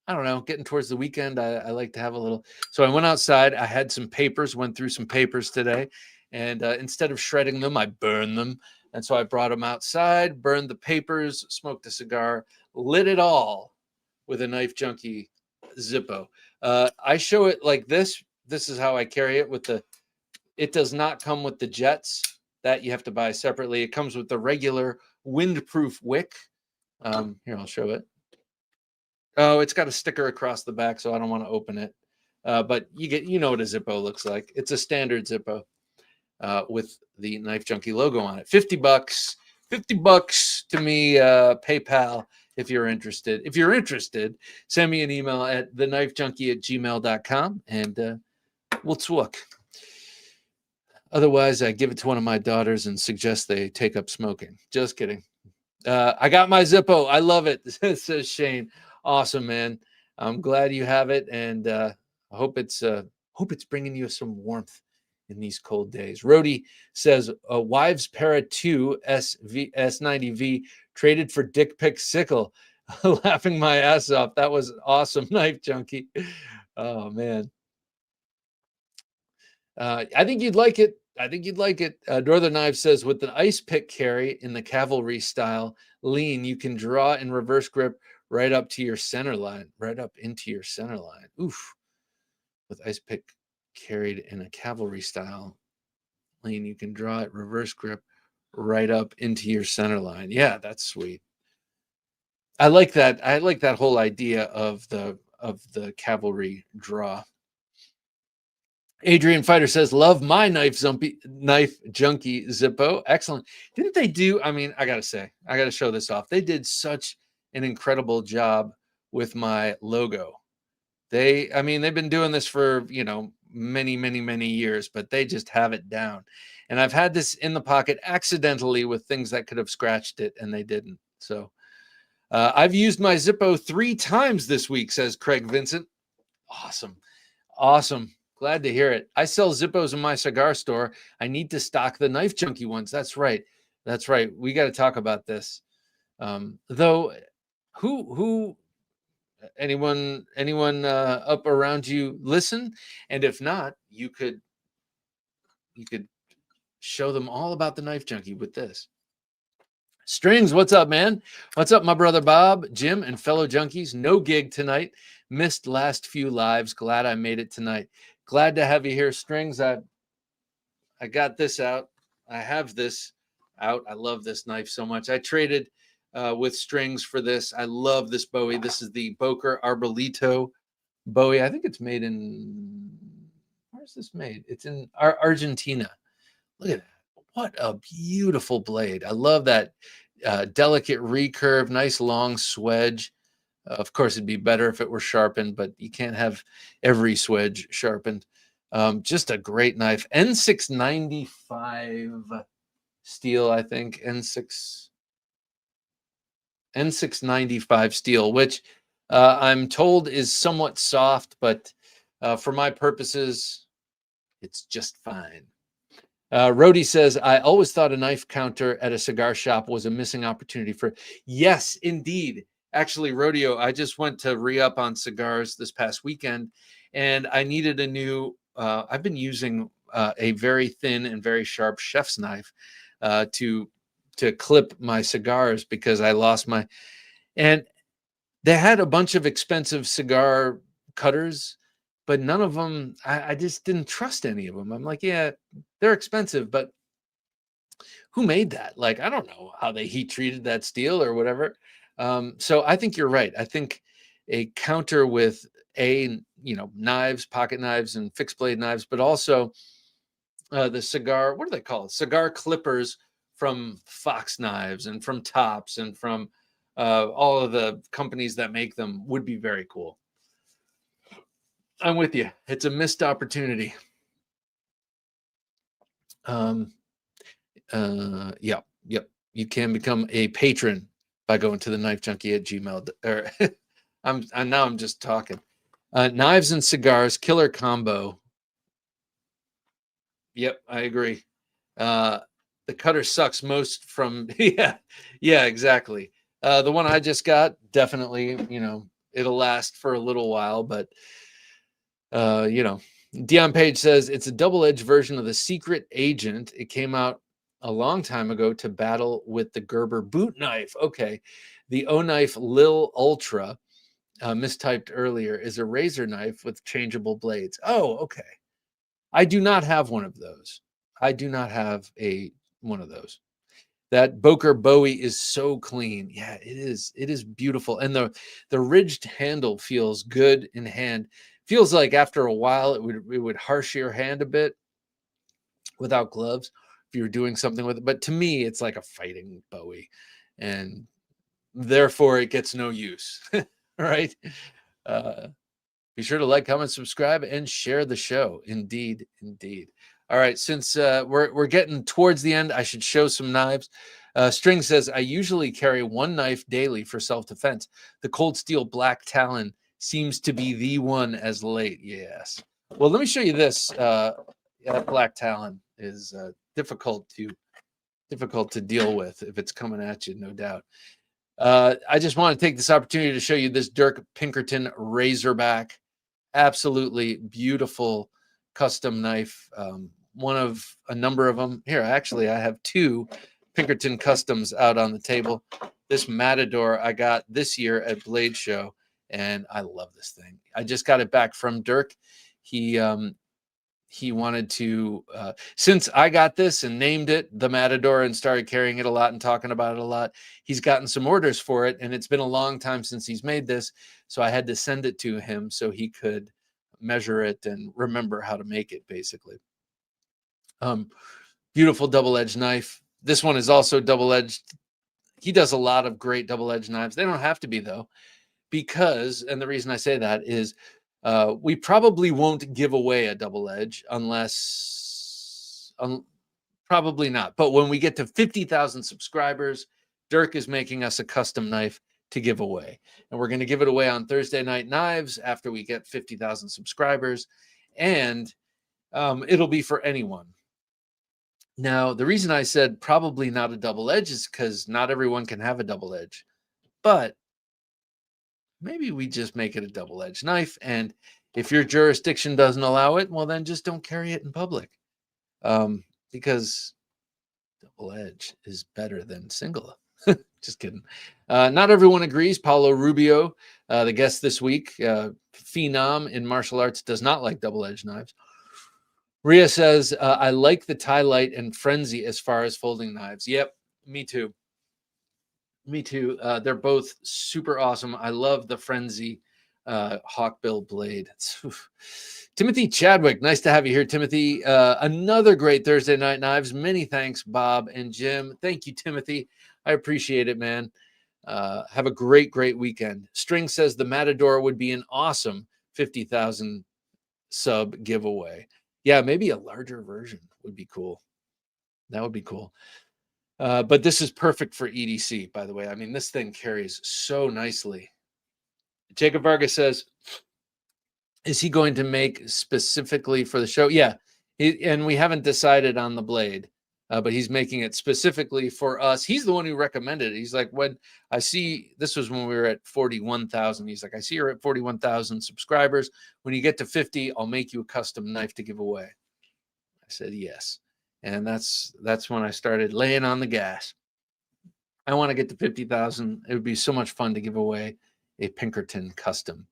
I don't know, getting towards the weekend, I like to have a little. So I went outside. I had some papers, went through some papers today. And instead of shredding them, I burned them. And so I brought them outside, burned the papers, smoked a cigar, lit it all with a Knife Junkie Zippo. I show it like this. This is how I carry it with the. It does not come with the jets that you have to buy separately. It comes with the regular windproof wick. Here, I'll show it. Oh, it's got a sticker across the back, so I don't want to open it. But you know what a Zippo looks like. It's a standard Zippo with the Knife Junkie logo on it. $50. $50 to me, PayPal if you're interested. If you're interested, send me an email at theknifejunkie@gmail.com and we'll talk. Otherwise, I give it to one of my daughters and suggest they take up smoking. Just kidding. I got my Zippo. I love it, says Shane. Awesome, man. I'm glad you have it, and I hope it's bringing you some warmth in these cold days. Rody says, Wives Para 2 S90V traded for Dick Pick Sickle. Laughing my ass off. That was awesome, Knife Junkie. Oh, man. I think you'd like it. Northern Knives says, with the ice pick carry in the cavalry style lean, you can draw and reverse grip right up to your center line, right up into your center line. Oof. With ice pick carried in a cavalry style lean, you can draw it, reverse grip right up into your center line. Yeah, that's sweet. I like that. I like that whole idea of the cavalry draw. Adrian Fighter says, love my Knife Junkie Zippo. Excellent. Didn't they do, I mean, I got to show this off. They did such an incredible job with my logo. They've been doing this for, many, many, many years, but they just have it down. And I've had this in the pocket accidentally with things that could have scratched it and they didn't. So I've used my Zippo 3 times this week, says Craig Vincent. Awesome. Awesome. Glad to hear it. I sell Zippos in my cigar store. I need to stock the Knife Junkie ones. That's right. That's right. We got to talk about this. Though, anyone up around you listen? And if not, you could show them all about the Knife Junkie with this. Strings, what's up, man? What's up, my brother Bob, Jim, and fellow junkies? No gig tonight. Missed last few lives. Glad I made it tonight. Glad to have you here, Strings. I got this out. I have this out. I love this knife so much. I traded with Strings for this. I love this Bowie. This is the Boker Arbolito Bowie. I think it's made in, where's this made? It's in Argentina. Look at that. What a beautiful blade. I love that delicate recurve, nice long swedge. Of course, it'd be better if it were sharpened, but you can't have every swedge sharpened. Just a great knife. N695 steel, I think. N695 steel, which I'm told is somewhat soft, but for my purposes, it's just fine. Rhodey says, I always thought a knife counter at a cigar shop was a missing opportunity for. Yes, indeed. Actually, Rodeo, I just went to re-up on cigars this past weekend, and I needed a new. I've been using a very thin and very sharp chef's knife to clip my cigars because I lost my. And they had a bunch of expensive cigar cutters, but none of them. I just didn't trust any of them. I'm like, yeah, they're expensive, but who made that? Like, I don't know how they heat treated that steel or whatever. So I think you're right. I think a counter with knives, pocket knives, and fixed blade knives, but also the cigar. What do they call it? Cigar clippers from Fox Knives and from Tops and from all of the companies that make them would be very cool. I'm with you. It's a missed opportunity. Yep. You can become a patron by going to TheKnifeJunkie@gmail. Or I'm just talking. Knives and cigars, killer combo. Yep, I agree. The cutter sucks most from yeah, exactly. The one I just got, definitely, it'll last for a little while, but Dion Page says it's a double-edged version of the Secret Agent. It came out a long time ago to battle with the Gerber boot knife. Okay. The O-Knife Lil Ultra, mistyped earlier, is a razor knife with changeable blades. Oh, okay. I do not have one of those. I do not have one of those. That Boker Bowie is so clean. Yeah, it is. It is beautiful. And the ridged handle feels good in hand. Feels like after a while it would harsh your hand a bit without gloves if you were doing something with it. But to me, it's like a fighting Bowie, and therefore it gets no use. Right? Be sure to like, comment, subscribe, and share the show. Indeed. All right, since we're getting towards the end, I should show some knives. String says, I usually carry one knife daily for self-defense. The Cold Steel Black Talon seems to be the one as late. Yes. Well, let me show you this. Black Talon is difficult to deal with if it's coming at you, no doubt. I just want to take this opportunity to show you this Dirk Pinkerton Razorback. Absolutely beautiful custom knife. One of a number of them. Here, actually, I have two Pinkerton customs out on the table. This Matador I got this year at Blade Show, and I love this thing. I just got it back from Dirk. He wanted to, since I got this and named it the Matador and started carrying it a lot and talking about it a lot, he's gotten some orders for it, and it's been a long time since he's made this, so I had to send it to him so he could measure it and remember how to make it, basically. Beautiful double-edged knife. This one is also double-edged. He does a lot of great double-edged knives. They don't have to be, though, because, and the reason I say that is we probably won't give away a double edge unless, probably not. But when we get to 50,000 subscribers, Dirk is making us a custom knife to give away. And we're going to give it away on Thursday Night Knives after we get 50,000 subscribers. And it'll be for anyone. Now, the reason I said probably not a double edge is because not everyone can have a double edge. But maybe we just make it a double-edged knife. And if your jurisdiction doesn't allow it, well, then just don't carry it in public. Because double edge is better than single. Just kidding. Not everyone agrees. Paulo Rubio, the guest this week, phenom in martial arts, does not like double-edged knives. Ria says, I like the Tie Light and Frenzy as far as folding knives. Yep, me too. Me too. They're both super awesome. I love the Frenzy Hawkbill blade. Timothy Chadwick, nice to have you here, Timothy. Another great Thursday Night Knives. Many thanks, Bob and Jim. Thank you, Timothy. I appreciate it, man. Have a great weekend. String says the Matador would be an awesome 50,000 sub giveaway. Yeah, maybe a larger version would be cool. That would be cool. But this is perfect for EDC, by the way. I mean, this thing carries so nicely. Jacob Vargas says, is he going to make specifically for the show? Yeah, And we haven't decided on the blade, but he's making it specifically for us. He's the one who recommended it. He's like, when I see, this was when we were at 41,000. He's like, I see you're at 41,000 subscribers. When you get to 50, I'll make you a custom knife to give away. I said, yes. And that's when I started laying on the gas. I want to get to 50,000. It would be so much fun to give away a Pinkerton custom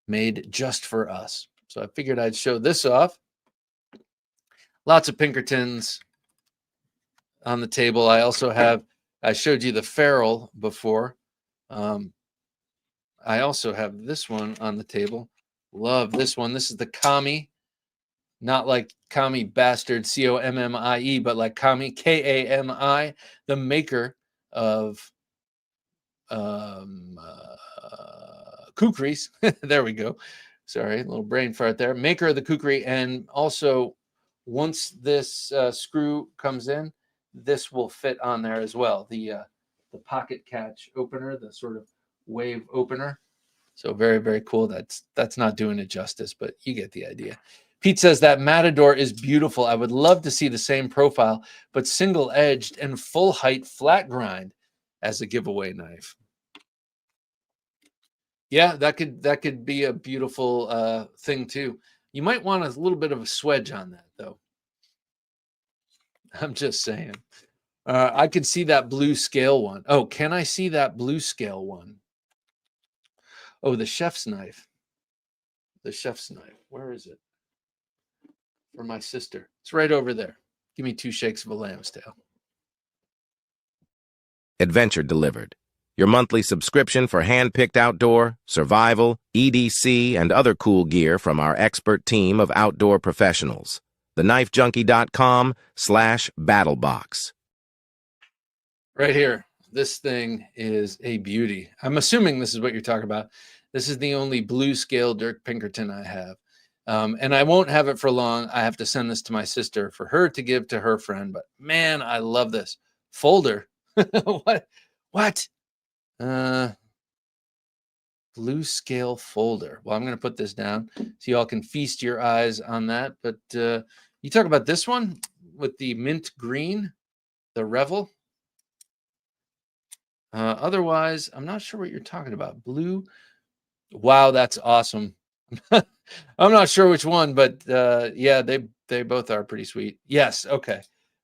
made just for us. So I figured I'd show this off. Lots of Pinkertons on the table. I also have, I showed you the Ferrell before. I also have this one on the table. Love this one. This is the Kami, not like Kami bastard, Commie, but like Kami, Kami, the maker of kukris. There we go. Sorry, a little brain fart there. Maker of the kukri, and also once this screw comes in, this will fit on there as well. The pocket catch opener, the sort of wave opener. So very, very cool. That's not doing it justice, but you get the idea. Pete says that Matador is beautiful. I would love to see the same profile, but single edged and full height flat grind as a giveaway knife. Yeah, that could be a beautiful thing too. You might want a little bit of a swedge on that though. I'm just saying. I could see that blue scale one. Oh, can I see that blue scale one? Oh, the chef's knife. The chef's knife. Where is it? For my sister. It's right over there. Give me 2 shakes of a lamb's tail. Adventure Delivered. Your monthly subscription for hand-picked outdoor, survival, EDC, and other cool gear from our expert team of outdoor professionals. TheKnifeJunkie.com/battlebox. Right here. This thing is a beauty. I'm assuming this is what you're talking about. This is the only blue scale Dirk Pinkerton I have. And I won't have it for long. I have to send this to my sister for her to give to her friend. But man, I love this folder. What? Blue scale folder. Well, I'm going to put this down so y'all can feast your eyes on that. But you talk about this one with the mint green, the Revel. Otherwise, I'm not sure what you're talking about. Blue. Wow, that's awesome. I'm not sure which one, but yeah, they both are pretty sweet. Yes. Okay.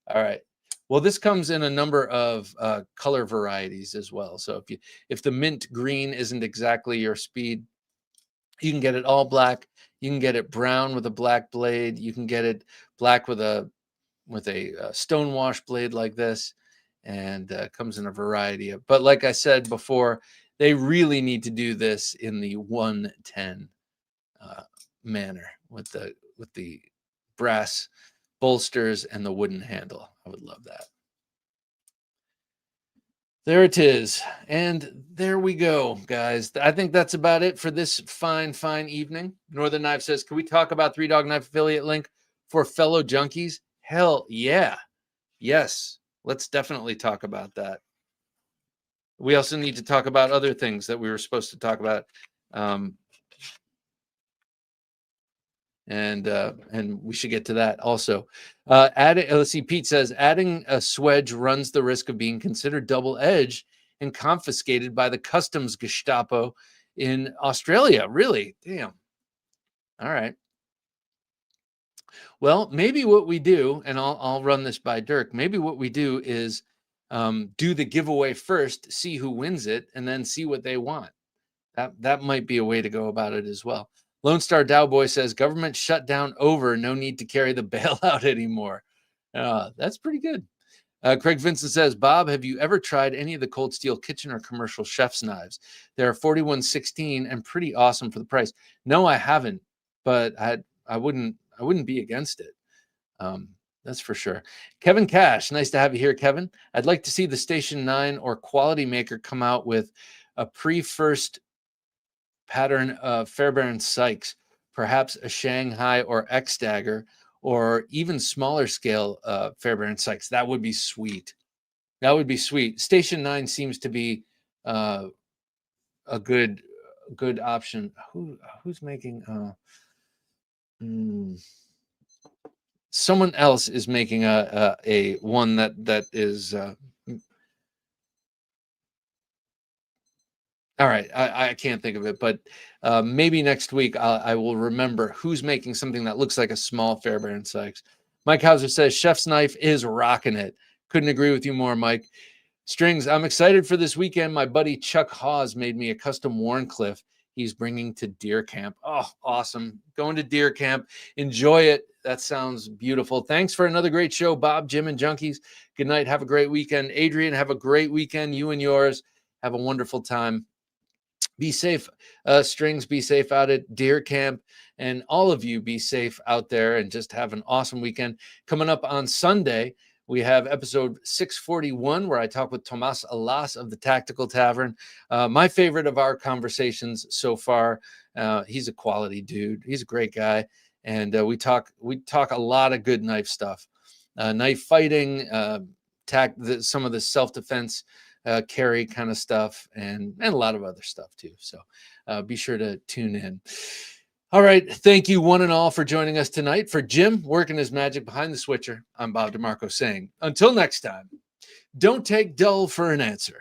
All right. Well, this comes in a number of color varieties as well. So if the mint green isn't exactly your speed, you can get it all black. You can get it brown with a black blade. You can get it black with a stonewash blade like this, and comes in a variety of. But like I said before, they really need to do this in the 110 manner with the brass bolsters and the wooden handle. I would love that. There it is. And there we go, guys. I think that's about it for this fine evening. Northern Knife says, can we talk about 3 Dog Knife affiliate link for fellow junkies? Hell yeah. Yes. Let's definitely talk about that. We also need to talk about other things that we were supposed to talk about. And we should get to that also. Let's see, Pete says, adding a swedge runs the risk of being considered double-edged and confiscated by the customs Gestapo in Australia. Really? Damn. All right. Well, maybe what we do, and I'll run this by Dirk, maybe what we do is do the giveaway first, see who wins it, and then see what they want. That might be a way to go about it as well. Lone Star Dowboy says, government shutdown over. No need to carry the bailout anymore. That's pretty good. Craig Vincent says, Bob, have you ever tried any of the Cold Steel kitchen or commercial chef's knives? They're 4116 and pretty awesome for the price. No, I haven't, but I wouldn't be against it. That's for sure. Kevin Cash, nice to have you here, Kevin. I'd like to see the Station 9 or Quality Maker come out with a pre-first pattern of Fairbairn Sykes, perhaps a Shanghai or X-Dagger, or even smaller scale Fairbairn Sykes. That would be sweet. That would be sweet. Station 9 seems to be a good option. Who's making someone else is making a one that is all right. I can't think of it, but maybe next week I will remember who's making something that looks like a small Fairbairn Sykes. Mike Hauser says Chef's Knife is rocking it. Couldn't agree with you more, Mike. Strings, I'm excited for this weekend. My buddy Chuck Hawes made me a custom Warncliffe he's bringing to deer camp. Oh, awesome. Going to deer camp. Enjoy it. That sounds beautiful. Thanks for another great show, Bob, Jim, and Junkies. Good night. Have a great weekend. Adrian, have a great weekend. You and yours. Have a wonderful time. Be safe, Strings. Be safe out at deer camp. And all of you be safe out there and just have an awesome weekend. Coming up on Sunday, we have episode 641, where I talk with Tomas Alas of the Tactical Tavern. My favorite of our conversations so far. He's a quality dude. He's a great guy. And we talk a lot of good knife stuff, knife fighting, some of the self-defense, carry kind of stuff, and a lot of other stuff too. So be sure to tune in. All right. Thank you one and all for joining us tonight. For Jim working his magic behind the switcher, I'm Bob DeMarco saying, until next time, don't take dull for an answer.